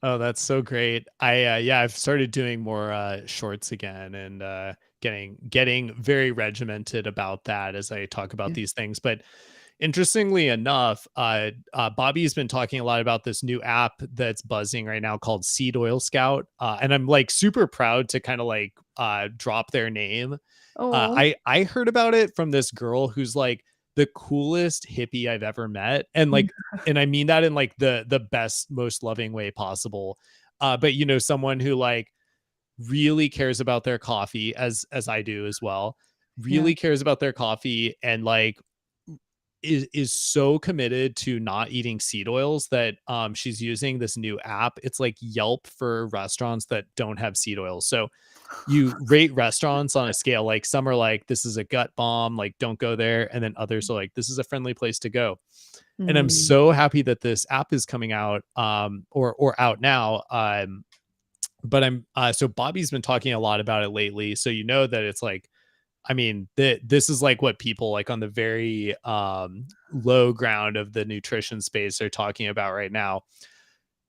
Oh, that's so great. Yeah, I've started doing more shorts again and getting very regimented about that as I talk about Yeah. these things. But interestingly enough, Bobby's been talking a lot about this new app that's buzzing right now called Seed Oil Scout, and I'm like super proud to kind of like drop their name. Oh, I heard about it from this girl who's like the coolest hippie I've ever met, and like, and I mean that in like the best, most loving way possible. But someone who like really cares about their coffee, as I do as well, yeah. really cares about their coffee, and like is so committed to not eating seed oils that she's using this new app. It's like Yelp for restaurants that don't have seed oils. So you rate restaurants on a scale, like some are like, this is a gut bomb, like don't go there, and then others are like, this is a friendly place to go. And I'm Mm. so happy that this app is coming out, or out now. But I'm so Bobby's been talking a lot about it lately, so that it's like, I mean, this is like what people like on the very low ground of the nutrition space are talking about right now.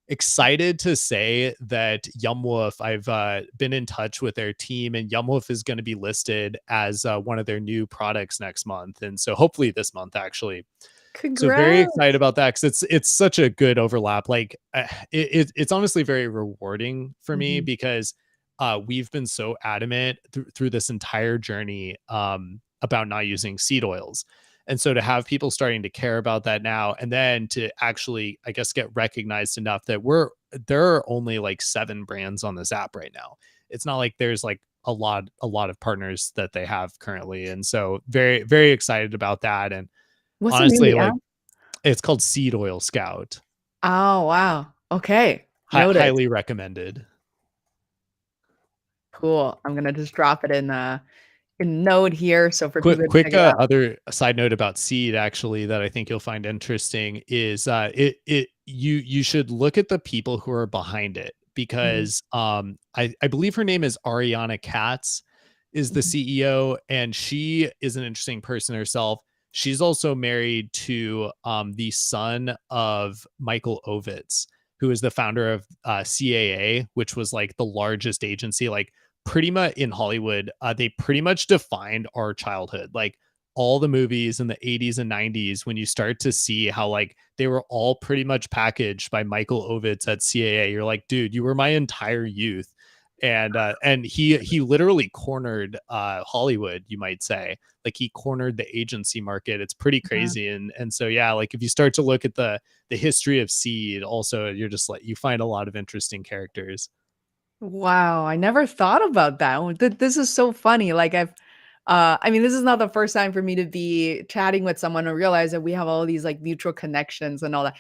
Excited to say that Yumwoof, I've been in touch with their team, and Yumwoof is going to be listed as one of their new products next month, and so hopefully this month actually. So very excited Congrats. about that, because it's such a good overlap. Like it's honestly very rewarding for me, Mhm. because we've been so adamant through this entire journey about not using seed oils. And so to have people starting to care about that now, and then to actually, I guess, get recognized enough that there are only like 7 brands on this app right now. It's not like there's like a lot of partners that they have currently. And so very, very excited about that. And What's the name of honestly, the app? like, it's called Seed Oil Scout. Oh, wow. Okay. Noted. Highly recommended. Cool. I'm gonna just drop it in note here so for people to Quick check it out. other side note about seed, actually, that I think you'll find interesting is you should look at the people who are behind it, Mhm, because I believe her name is Ariana Katz is the mhm. CEO, and she is an interesting person herself. She's also married to the son of Michael Ovitz, who is the founder of CAA, which was like the largest agency, like pretty much in Hollywood. They pretty much defined our childhood. Like all the movies in the 80s and 90s, when you start to see how like they were all pretty much packaged by Michael Ovitz at CAA, you're like, dude, you were my entire youth. And he literally cornered Hollywood, you might say. Like he cornered the agency market. It's pretty Yeah. crazy. And so yeah, like if you start to look at the history of seed, also you're just like, you find a lot of interesting characters. Wow, I never thought about that. This is so funny. Like I mean, this is not the first time for me to be chatting with someone and realize that we have all these like mutual connections and all that.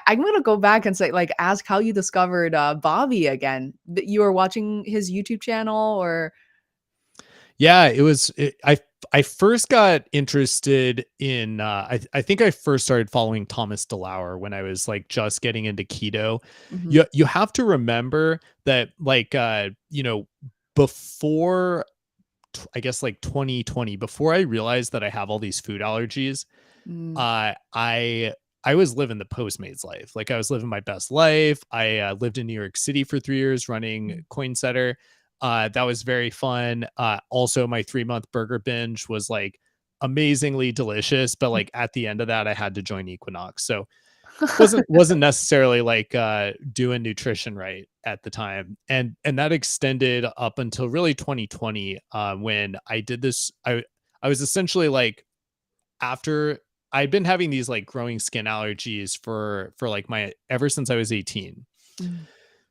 I'm gonna go back and say, like, ask how you discovered Bobby again. That you were watching his YouTube channel or Yeah, I first got interested in I think I first started following Thomas DeLauer when I was like just getting into keto. Mhm, You have to remember that like before I guess like 2020, before I realized that I have all these food allergies, Mm, uh, I I was living the Postmates life. Like I was living my best life. I lived in New York City for 3 years running mm. Coinsetter. That was very fun. Also, my 3 month burger binge was like amazingly delicious. But like at the end of that, I had to join Equinox. So wasn't necessarily like doing nutrition right at the time, and that extended up until really 2020, when I did this. I was essentially like, after I'd been having these like growing skin allergies for like my ever since I was 18. Mm,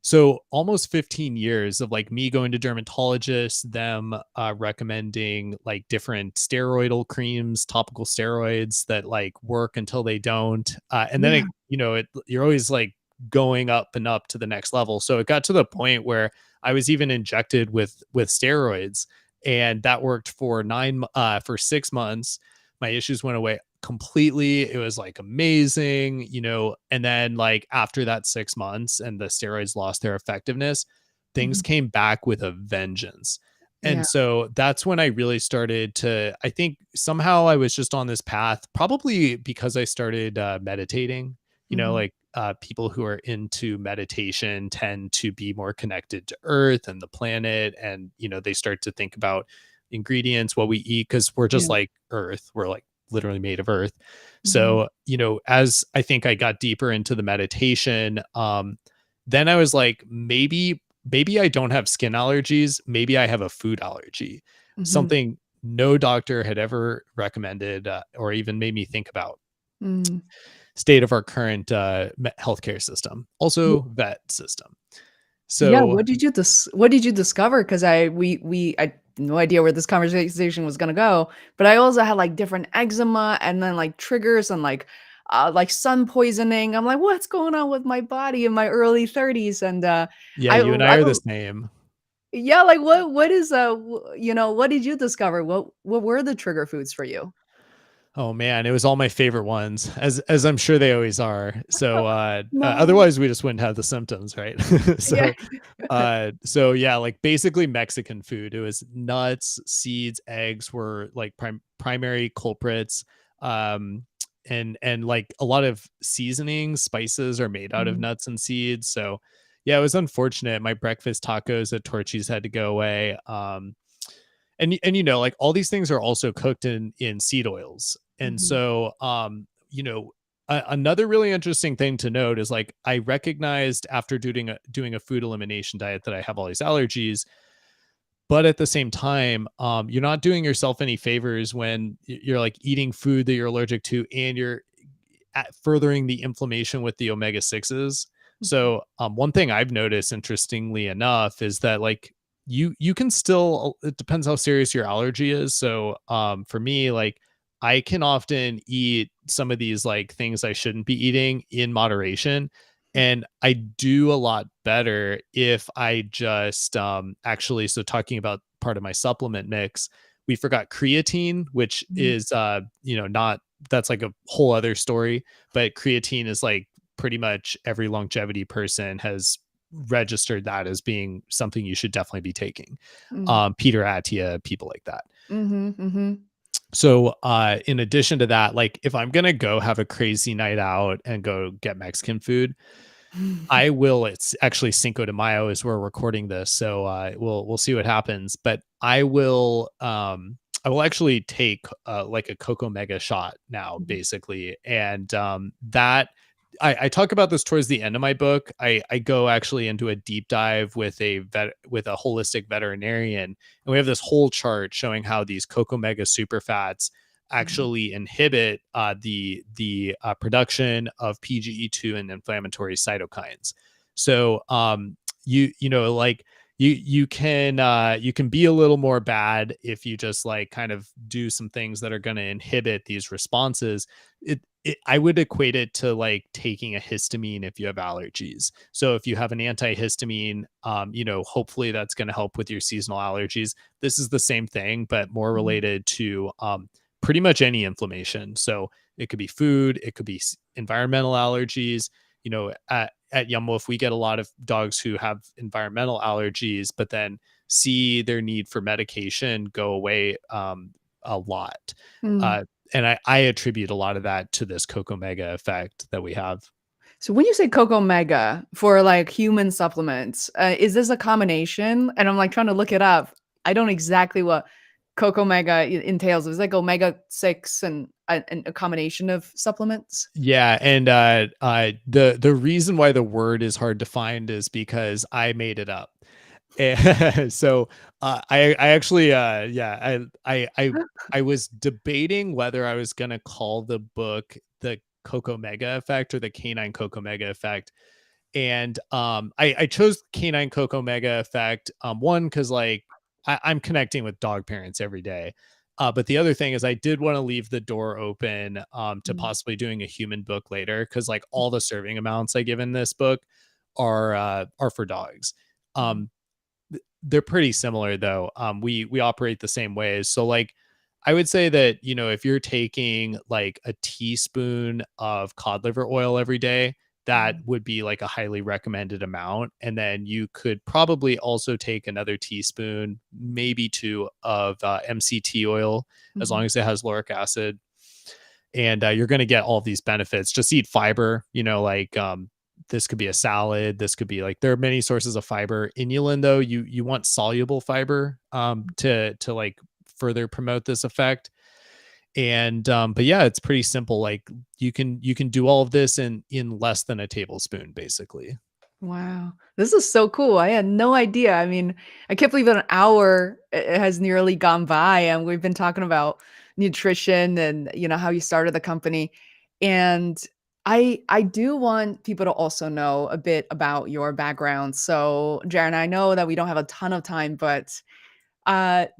So almost 15 years of like me going to dermatologists, them recommending like different steroidal creams, topical steroids that like work until they don't. And then yeah. it, you're always like going up and up to the next level. So it got to the point where I was even injected with steroids, and that worked for for 6 months. My issues went away completely. It was like amazing, and then like after that 6 months and the steroids lost their effectiveness, things Mhm. came back with a vengeance. Yeah. And so that's when I really started to, I think somehow I was just on this path, probably because I started meditating. Mhm. Like people who are into meditation tend to be more connected to earth and the planet, and they start to think about ingredients, what we eat, because we're just Yeah. like earth. We're like literally made of earth. Mhm. So, as I think I got deeper into the meditation, then I was like, maybe I don't have skin allergies. Maybe I have a food allergy, Mhm. something no doctor had ever recommended, or even made me think about. Mm. State of our current healthcare system, also vet system. Yeah, So what did you discover? Because I had no idea where this conversation was gonna go, but I also had, like, different eczema and then, like, triggers and, like, sun poisoning. I'm like, "What's going on with my body in my early 30s?" And, yeah, I you and I I are the l same. yeah, like, what is, what did you discover? What were the trigger foods for you? Oh man, it was all my favorite ones, as I'm sure they always are. So No. otherwise we just wouldn't have the symptoms, right? Yeah. So yeah, like basically Mexican food. It was nuts, seeds, eggs were like primary culprits. Um and like a lot of seasonings, spices are made out of Mhm. nuts and seeds. So yeah, it was unfortunate. My breakfast tacos at Torchy's had to go away. And like all these things are also cooked in seed oils, and Mhm. so another really interesting thing to note is like I recognized after doing a food elimination diet that I have all these allergies, but at the same time, you're not doing yourself any favors when you're like eating food that you're allergic to, and you're furthering the inflammation with the omega 6s. Mhm. So one thing I've noticed, interestingly enough, is that like you can still, it depends how serious your allergy is. So for me, like I can often eat some of these like things I shouldn't be eating in moderation, and I do a lot better if I just actually, so talking about part of my supplement mix, we forgot creatine, which Mhm. is not, that's like a whole other story, but creatine is like pretty much every longevity person has registered that as being something you should definitely be taking. Mm. Peter Attia, people like that. Mhm. Mhm. So in addition to that, like if I'm gonna go have a crazy night out and go get Mexican food, I will. It's actually Cinco de Mayo is where we're recording this, so we'll see what happens. But I will actually take like a Coco Mega shot now, Mhm. basically, and that I talk about this towards the end of my book. I go actually into a deep dive with with a holistic veterinarian, and we have this whole chart showing how these Coco Mega super fats Mhm. actually inhibit the production of PGE2 and inflammatory cytokines. So like you can be a little more bad if you just like kind of do some things that are going to inhibit these responses. I would equate it to like taking a histamine if you have allergies. So if you have an antihistamine, hopefully that's going to help with your seasonal allergies. This is the same thing, but more Mhm. related to pretty much any inflammation. So it could be food, it could be environmental allergies, at yumwoof, we get a lot of dogs who have environmental allergies, but then see their need for medication go away a lot. Mm. uh, and I attribute a lot of that to this Coco Mega effect that we have. So when you say Coco Mega for like human supplements, is this a combination? And I'm like trying to look it up. I don't exactly what Coco Mega entails. It's like omega-6 and a combination of supplements. Yeah, and the reason why the word is hard to find is because I made it up. So I actually yeah, I was debating whether I was gonna call the book the Coco Mega effect or the canine Coco Mega effect. And I chose canine Coco Mega effect. One, because like I'm connecting with dog parents every day. But the other thing is I did want to leave the door open to Mm, possibly doing a human book later, because like all the serving amounts I give in this book are for dogs. mm, Um, they're pretty similar though. We operate the same ways. So like I would say that, if you're taking like a teaspoon of cod liver oil every day, that mm, would be like a highly recommended amount. And then you could probably also take another teaspoon, maybe two, of MCT oil, as mhm, long as it has lauric acid. And you're going to get all these benefits. Just eat fiber, like this could be a salad. This could be like, there are many sources of fiber. Inulin, though, you want soluble fiber to like further promote this effect. And but yeah, it's pretty simple. Like you can do all of this in less than a tablespoon, basically. wow. This is so cool. I had no idea. I mean, I can't believe that an hour has nearly gone by and we've been talking about nutrition and how you started the company. And I do want people to also know a bit about your background. So, Jaron, I know that we don't have a ton of time, but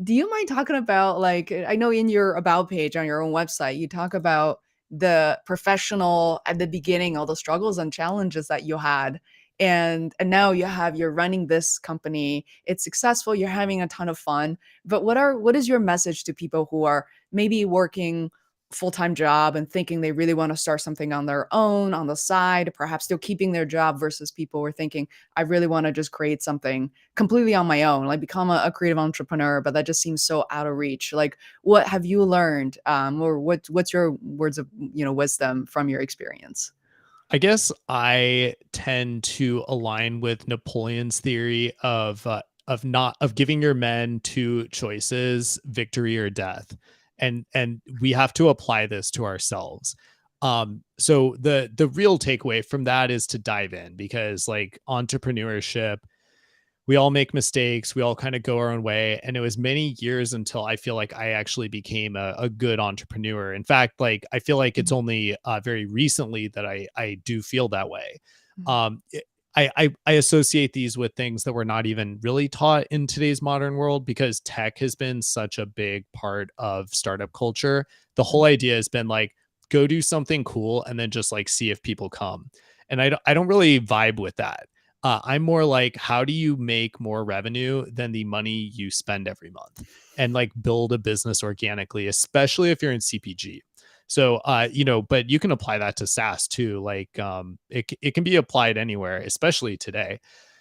do you mind talking about like I know in your about page on your own website, you talk about the professional at the beginning, all the struggles and challenges that you had. And now you're running this company. It's successful, you're having a ton of fun. But what is your message to people who are maybe working full-time job and thinking they really want to start something on their own on the side, perhaps still keeping their job versus people who are thinking, I really want to just create something completely on my own, like become a creative entrepreneur, but that just seems so out of reach. Like, what have you learned, or what's your words of wisdom from your experience? I guess I tend to align with Napoleon's theory of giving your men two choices, victory or death. And we have to apply this to ourselves. So the real takeaway from that is to dive in, because like entrepreneurship, we all make mistakes. We all kind of go our own way. And it was many years until I feel like I actually became a good entrepreneur. In fact, like I feel like it's Mhm, only very recently that I do feel that way. mhm, Um, it- I associate these with things that were not even really taught in today's modern world, because tech has been such a big part of startup culture. The whole mhm, idea has been like, go do something cool and then just like see if people come. And I don't really vibe with that. I'm more like, how do you make more revenue than the money you spend every month, and like build a business organically, especially if you're in CPG. So, but you can apply that to SaaS too. Like, it can be applied anywhere, especially today.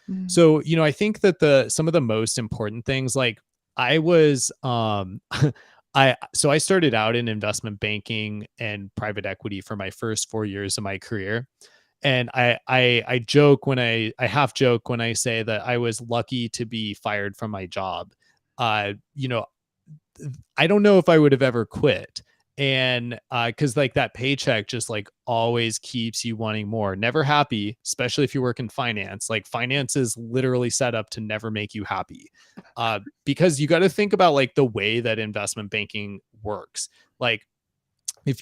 mhm, So, I think that some of the most important things, like I was, I started out in investment banking and private equity for my first 4 years of my career. And I joke when I half joke when I say that I was lucky to be fired from my job. Uh, you know, I don't know if I would have ever quit. And because like that paycheck just like always keeps you wanting more, never happy, especially if you work in finance. Like finance is literally set up to never make you happy. Because you got to think about like the way that investment banking works. Like if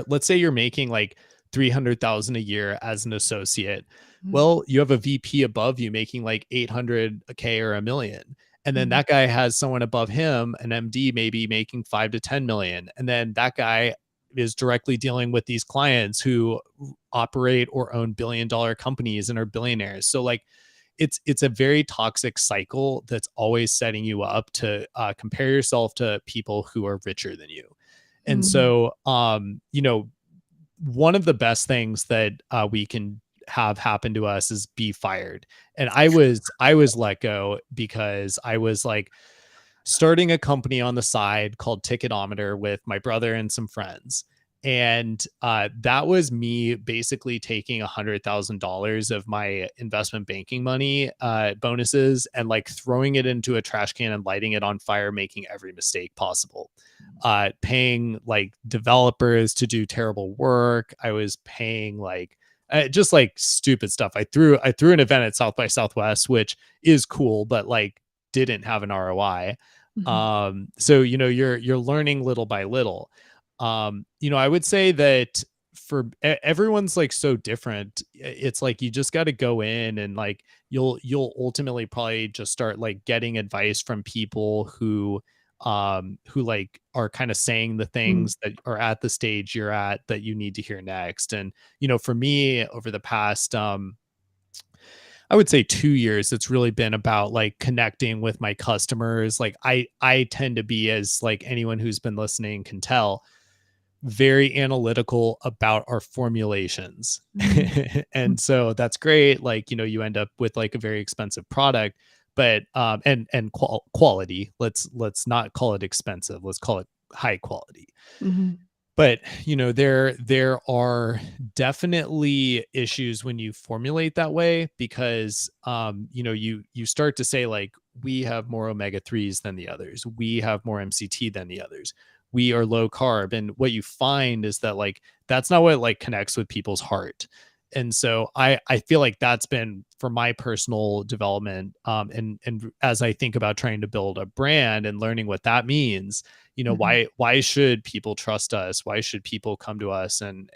let's say you're making like 300,000 a year as an associate, mhm, well, you have a VP above you making like 800K or a million. And then mhm, that guy has someone above him, an MD, maybe making 5 to 10 million. And then that guy is directly dealing with these clients who operate or own billion-dollar companies and are billionaires. So like it's a very toxic cycle that's always setting you up to compare yourself to people who are richer than you. And mhm, so, one of the best things that we can have happen to us is be fired. And I was let go because I was like starting a company on the side called Ticketometer with my brother and some friends. And that was me basically taking $100,000 of my investment banking money bonuses and like throwing it into a trash can and lighting it on fire, making every mistake possible. Paying like developers to do terrible work. I was paying like just like stupid stuff. I threw an event at South by Southwest, which is cool, but like didn't have an ROI. Mhm. So you're learning little by little. I would say that for everyone's like so different. It's like you just got to go in and like you'll ultimately probably just start like getting advice from people who like are kind of saying the Mhm. things that are at the stage you're at that you need to hear next. And for me over the past I would say 2 years, it's really been about like connecting with my customers. Like I tend to be, as like anyone who's been listening can tell, very analytical about our formulations. Mhm. And so that's great. Like, you end up with like a very expensive product, but and quality. Let's not call it expensive. Let's call it high quality. Mhm. But there are definitely issues when you formulate that way, because you start to say like, we have more omega-3s than the others, we have more MCT than the others, we are low carb. And what you find is that like that's not what like connects with people's heart. And so I feel like that's been for my personal development, and as I think about trying to build a brand and learning what that means, Mhm. why should people trust us, why should people come to us? And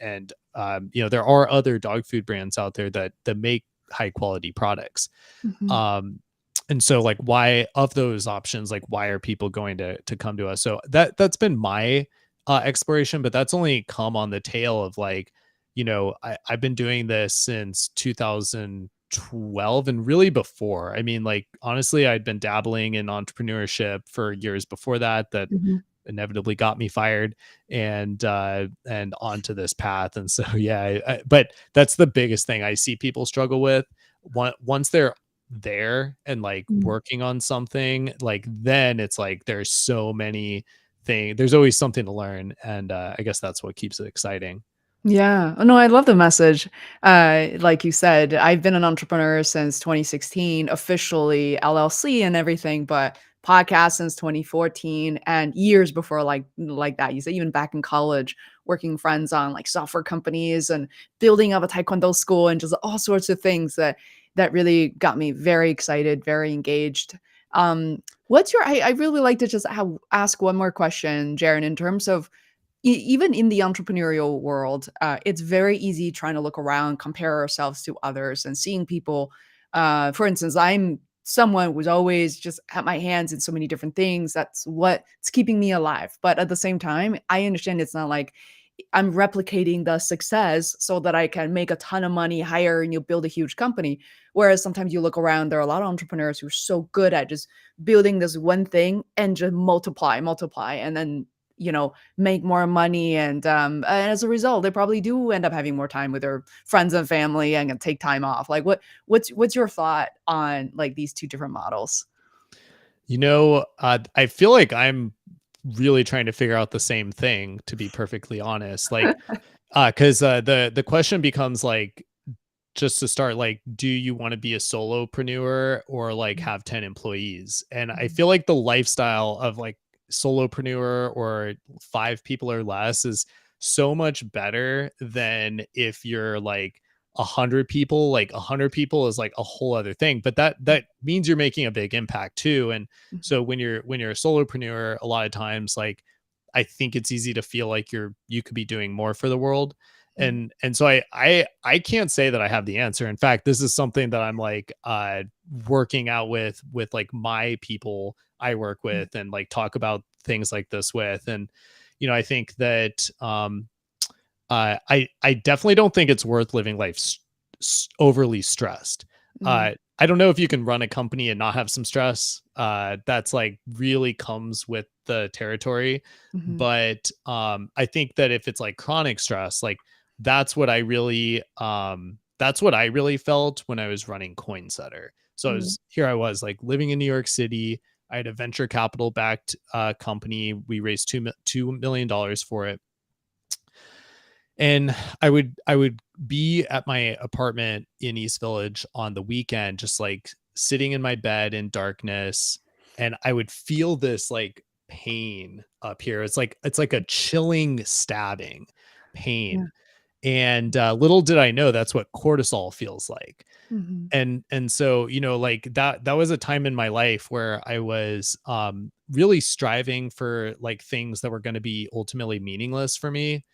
there are other dog food brands out there that make high quality products. Mhm. Um and so like, why, of those options, like why are people going to come to us? So that's been my exploration, but that's only come on the tail of like, I've been doing this since 2012, and really before. I mean, like honestly, I'd been dabbling in entrepreneurship for years before that Mhm. inevitably got me fired and onto this path. And so yeah, but that's the biggest thing I see people struggle with. Once they're there and like Mhm. working on something, like then it's like there's so many things, there's always something to learn. And I guess that's what keeps it exciting. Yeah. Oh, no, I love the message. Like you said, I've been an entrepreneur since 2016, officially LLC and everything, but podcast since 2014 and years before like that. You said even back in college, working friends on like software companies and building up a taekwondo school and just all sorts of things that really got me very excited, very engaged. What's your I really like to just ask one more question, Jaron, in terms of even in the entrepreneurial world, it's very easy trying to look around, compare ourselves to others, and seeing people. For instance, I'm someone who's always just had my hands in so many different things. That's what's keeping me alive. But at the same time, I understand it's not like I'm replicating the success so that I can make a ton of money, hire and you build a huge company. Whereas sometimes you look around, there are a lot of entrepreneurs who are so good at just building this one thing and just multiply, and then make more money, and as a result, they probably do end up having more time with their friends and family and can take time off. Like what's your thought on like these two different models? I feel like I'm really trying to figure out the same thing, to be perfectly honest. Like, because the question becomes like, just to start, like, do you want to be a solopreneur or like Mhm, have 10 employees? And I mhm, feel like the lifestyle of like solopreneur or 5 people or less is so much better than if you're like 100 people. Like 100 people is like a whole other thing, but that means you're making a big impact too. And mhm, so when you're a solopreneur, a lot of times, like, I think it's easy to feel like you could be doing more for the world. mhm, And so I can't say that I have the answer. In fact, this is something that I'm like working out with like my people I work mhm, with and like talk about things like this with. And I think that I definitely don't think it's worth living life overly stressed. mhm, I don't know if you can run a company and not have some stress. That's like really comes with the territory. mhm, But I think that if it's like chronic stress, like that's what I really that's what I really felt when I was running Coinsetter. So Mm, I was like living in New York City. I had a venture capital backed company. We raised $2 million for it, and I would be at my apartment in East Village on the weekend, just like sitting in my bed in darkness, and I would feel this like pain up here. It's like a chilling, stabbing yeah. pain, and little did I know that's what cortisol feels like. Mhm. And so, like that was a time in my life where I was really striving for like things that were going to be ultimately meaningless for me.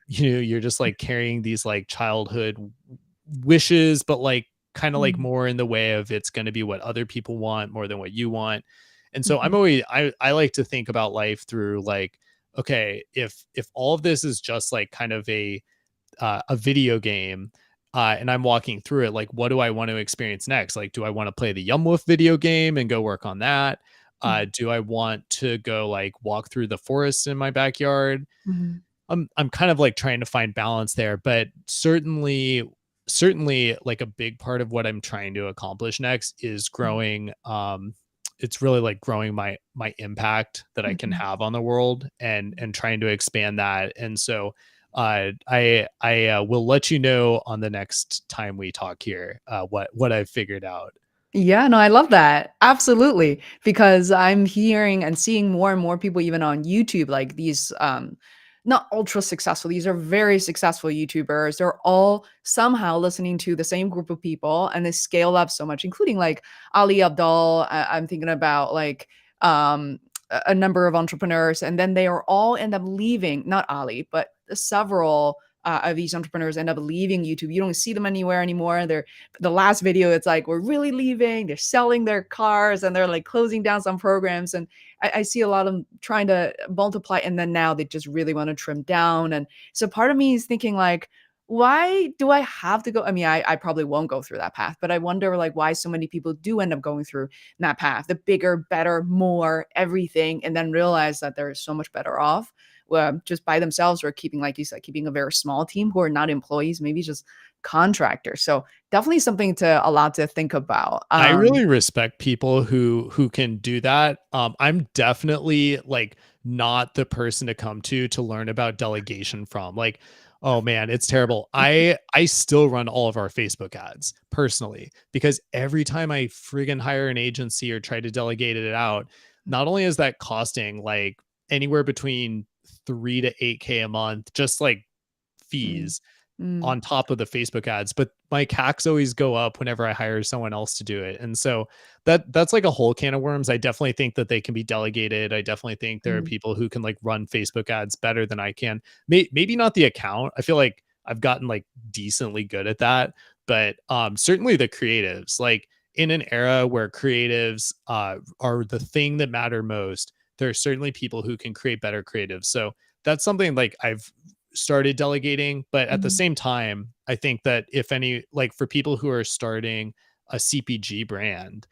You're just like carrying these like childhood wishes, but like kind of like Mm, more in the way of it's going to be what other people want more than what you want. And so mhm, I like to think about life through like, okay, if all of this is just like kind of a video game, and I'm walking through it, like, what do I want to experience next? Like, do I want to play the Yumwoof video game and go work on that? mhm, Do I want to go like walk through the forest in my backyard? mhm, I'm kind of like trying to find balance there, but certainly like a big part of what I'm trying to accomplish next is mhm, growing. It's really like growing my impact that I can mhm. have on the world, and trying to expand that. And so I will let you know on the next time we talk here, what I've figured out. Yeah, no, I love that. Absolutely. Because I'm hearing and seeing more and more people even on YouTube, like these not ultra successful, these are very successful YouTubers. They're all somehow listening to the same group of people and they scale up so much, including like Ali Abdal. I'm thinking about like a number of entrepreneurs, and then they are all end up leaving, not Ali, but several of these entrepreneurs end up leaving YouTube. You don't see them anywhere anymore. They're the last video, it's like we're really leaving, they're selling their cars and they're like closing down some programs. And I see a lot of them trying to multiply, and then now they just really want to trim down. And so part of me is thinking like, why do I have to go? I mean, I probably won't go through that path, but I wonder like why so many people do end up going through that path, the bigger, better, more, everything, and then realize that they're so much better off just by themselves, or keeping, like you said, keeping a very small team who are not employees, maybe just contractors. So definitely something to a lot to think about. I really respect people who can do that. I'm definitely like not the person to come to learn about delegation from. Like, oh man, it's terrible. I still run all of our Facebook ads personally, because every time I friggin' hire an agency or try to delegate it out, not only is that costing like anywhere between 3 to 8K a month, just like Mm, fees mm, on top of the Facebook ads, but my CACs always go up whenever I hire someone else to do it. And so that's like a whole can of worms. I definitely think that they can be delegated. I definitely think there are mm, people who can like run Facebook ads better than I can. Maybe not the account. I feel like I've gotten like decently good at that, but certainly the creatives, like in an era where creatives are the thing that matter most, there are certainly people who can create better creatives. So that's something like I've started delegating. But at the mhm, same time, I think that if any, like for people who are starting a CPG brand,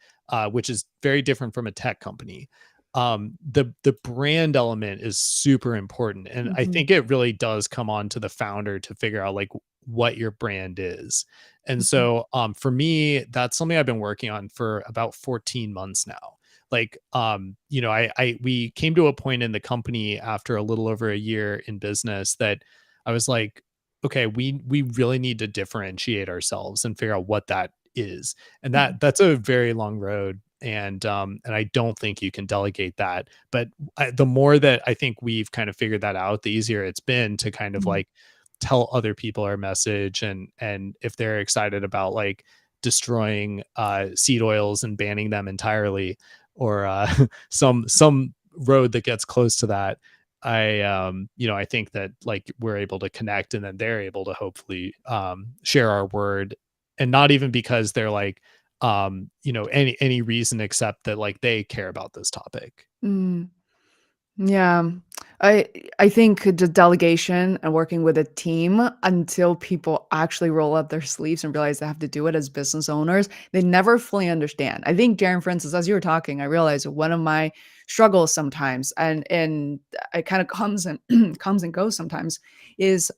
which is very different from a tech company, the brand element is super important. And I mhm, think it really does come on to the founder to figure out like what your brand is. And mhm, so for me, that's something I've been working on for about 14 months now. Like I we came to a point in the company after a little over a year in business that I was like, okay, we really need to differentiate ourselves and figure out what that is. And mhm, that's a very long road. And I don't think you can delegate that. But the more that I think we've kind of figured that out, the easier it's been to kind of mhm, like tell other people our message, and if they're excited about like destroying seed oils and banning them entirely, or some road that gets close to that, I think that like we're able to connect, and then they're able to hopefully share our word, and not even because they're like any reason except that like they care about this topic. mm. Yeah. I I think the delegation and working with a team until people actually roll up their sleeves and realize they have to do it as business owners, they never fully understand. I think, Jaron, for instance, as you were talking, I realized one of my struggles sometimes, and it kind of comes and comes and goes sometimes, is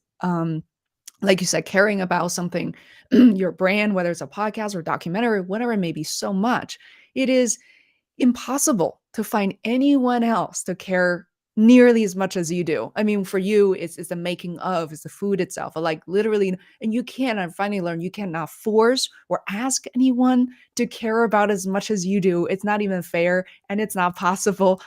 like you said, caring about something your brand, whether it's a podcast or documentary, whatever it may be, so much. It is impossible to find anyone else to care nearly as much as you do. I mean, for you, it's the making of, it's the food itself. Like literally, and you can't, I finally learned you cannot force or ask anyone to care about as much as you do. It's not even fair and it's not possible.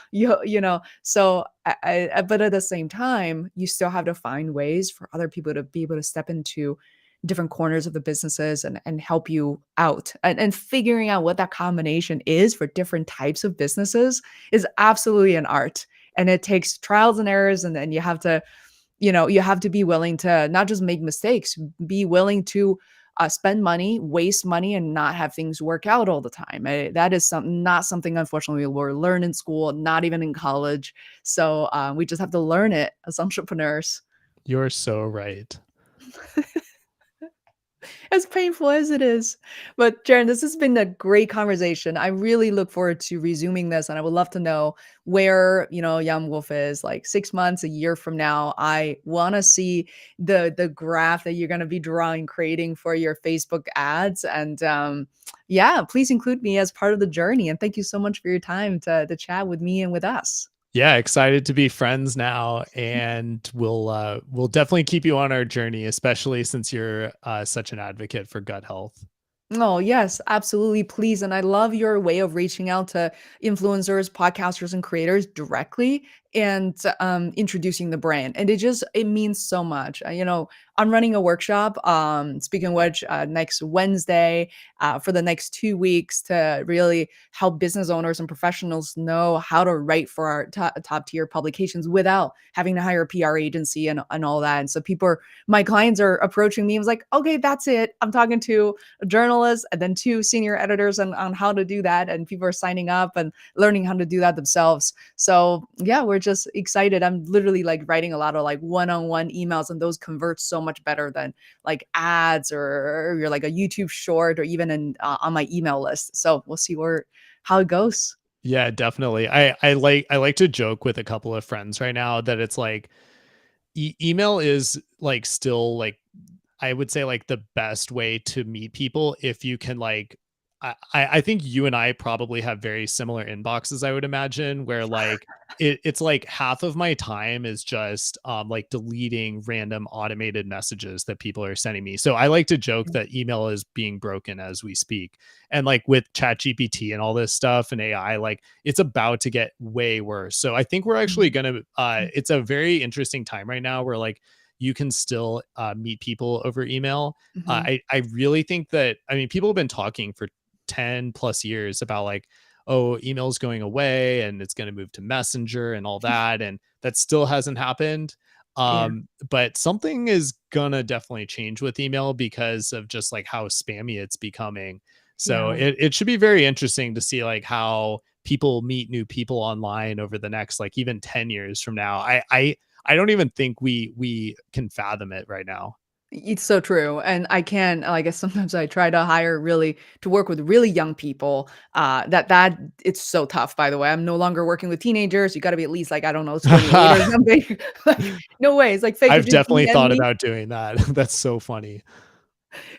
So but at the same time, you still have to find ways for other people to be able to step into different corners of the businesses and help you out, and figuring out what that combination is for different types of businesses is absolutely an art, and it takes trials and errors, and then you have to be willing to not just make mistakes, be willing to spend money, waste money, and not have things work out all the time. That is not something, unfortunately, we'll learn in school, not even in college. So we just have to learn it as entrepreneurs. You're so right. As painful as it is. But Jaron, this has been a great conversation. I really look forward to resuming this, and I would love to know where Yumwoof is like 6 months, a year from now. I want to see the graph that you're going to be drawing, creating for your Facebook ads, and yeah, please include me as part of the journey. And thank you so much for your time to chat with me and with us. Yeah, excited to be friends now, and we'll definitely keep you on our journey, especially since you're such an advocate for gut health. Oh, yes, absolutely. Please. And I love your way of reaching out to influencers, podcasters, and creators directly and introducing the brand. And it means so much. I'm running a workshop, speaking of which, next Wednesday for the next 2 weeks to really help business owners and professionals know how to write for our top tier publications without having to hire a PR agency and all that. And so my clients are approaching me and was like, okay, that's it. I'm talking to a journalist and then 2 senior editors on how to do that. And people are signing up and learning how to do that themselves. So yeah, we're just excited. I'm literally like writing a lot of like one-on-one emails, and those convert so much better than like ads or you're like a YouTube short or even on my email list. So we'll see how it goes. Yeah, definitely. I like to joke with a couple of friends right now that it's like email is like still like I would say like the best way to meet people if you can like I think you and I probably have very similar inboxes, I would imagine, where like it's like half of my time is just like deleting random automated messages that people are sending me. So I like to joke that email is being broken as we speak. And like with chat GPT and all this stuff and AI, like it's about to get way worse. So I think we're actually gonna it's a very interesting time right now where like you can still meet people over email. Mm-hmm. I really think that, I mean, people have been talking for 10 plus years about like, oh, email's going away and it's going to move to Messenger and all that. And that still hasn't happened. Yeah. But something is going to definitely change with email because of just like how spammy it's becoming. So Yeah. it should be very interesting to see like how people meet new people online over the next like even 10 years from now. I don't even think we can fathom it right now. It's so true. And I guess sometimes I try to work with really young people. That it's so tough, by the way. I'm no longer working with teenagers. You got to be at least like, I don't know, 28 or something. Like, no way. It's like fake it, I've just definitely DM thought me. about doing that. That's so funny.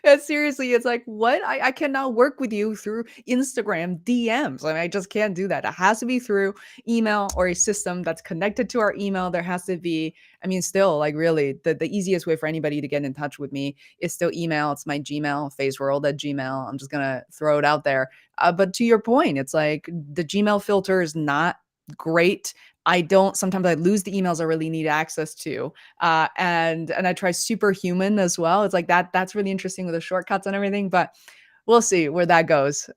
Yeah, seriously, it's like, what? I cannot work with you through Instagram DMs. I mean, I just can't do that. It has to be through email or a system that's connected to our email. There has to be, I mean, still, like, really, the easiest way for anybody to get in touch with me is still email. It's my Gmail, phaseworld at Gmail. I'm just going to throw it out there. But to your point, it's like the Gmail filter is not great. Sometimes I lose the emails I really need access to. And I try Superhuman as well. It's like that's really interesting with the shortcuts and everything, but we'll see where that goes.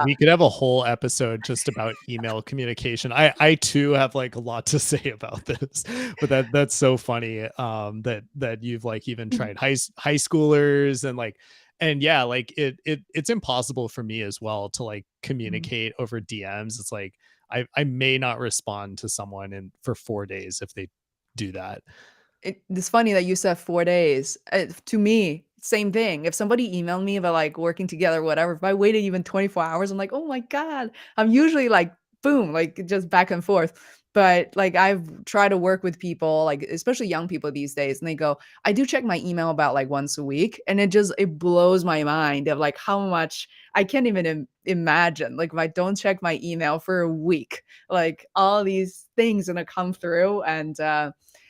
We could have a whole episode just about email communication. I too have like a lot to say about this, but that's so funny. That you've like even tried high schoolers and like, and yeah, like it's impossible for me as well to like communicate over DMs. It's like I may not respond to someone for 4 days if they do that. It's funny that you said 4 days. To me, same thing. If somebody emailed me about, like, working together or whatever, if I waited even 24 hours, I'm like, "Oh my god." I'm usually like, boom, like, just back and forth. But like I've tried to work with people, like especially young people these days, and they go, I do check my email about like once a week. And it blows my mind of like how much I can't even imagine. Like if I don't check my email for a week, like all these things gonna come through. And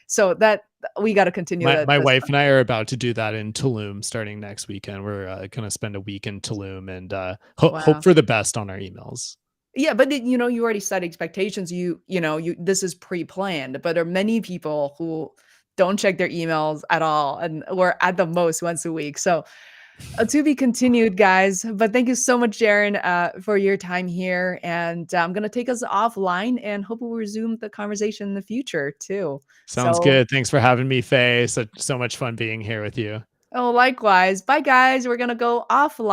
so that we got to continue that. My wife and I are about to do that in Tulum starting next weekend. We're going to spend a week in Tulum and hope Wow. for the best on our emails. Yeah, but you already set expectations. You this is pre-planned, but there are many people who don't check their emails at all, and or at the most once a week. So to be continued, guys. But thank you so much, Jaron, for your time here. And I'm gonna take us offline, and hope we'll resume the conversation in the future too. Sounds So, good. Thanks for having me, Faye. So much fun being here with you. oh, likewise. Bye, guys. We're gonna go offline.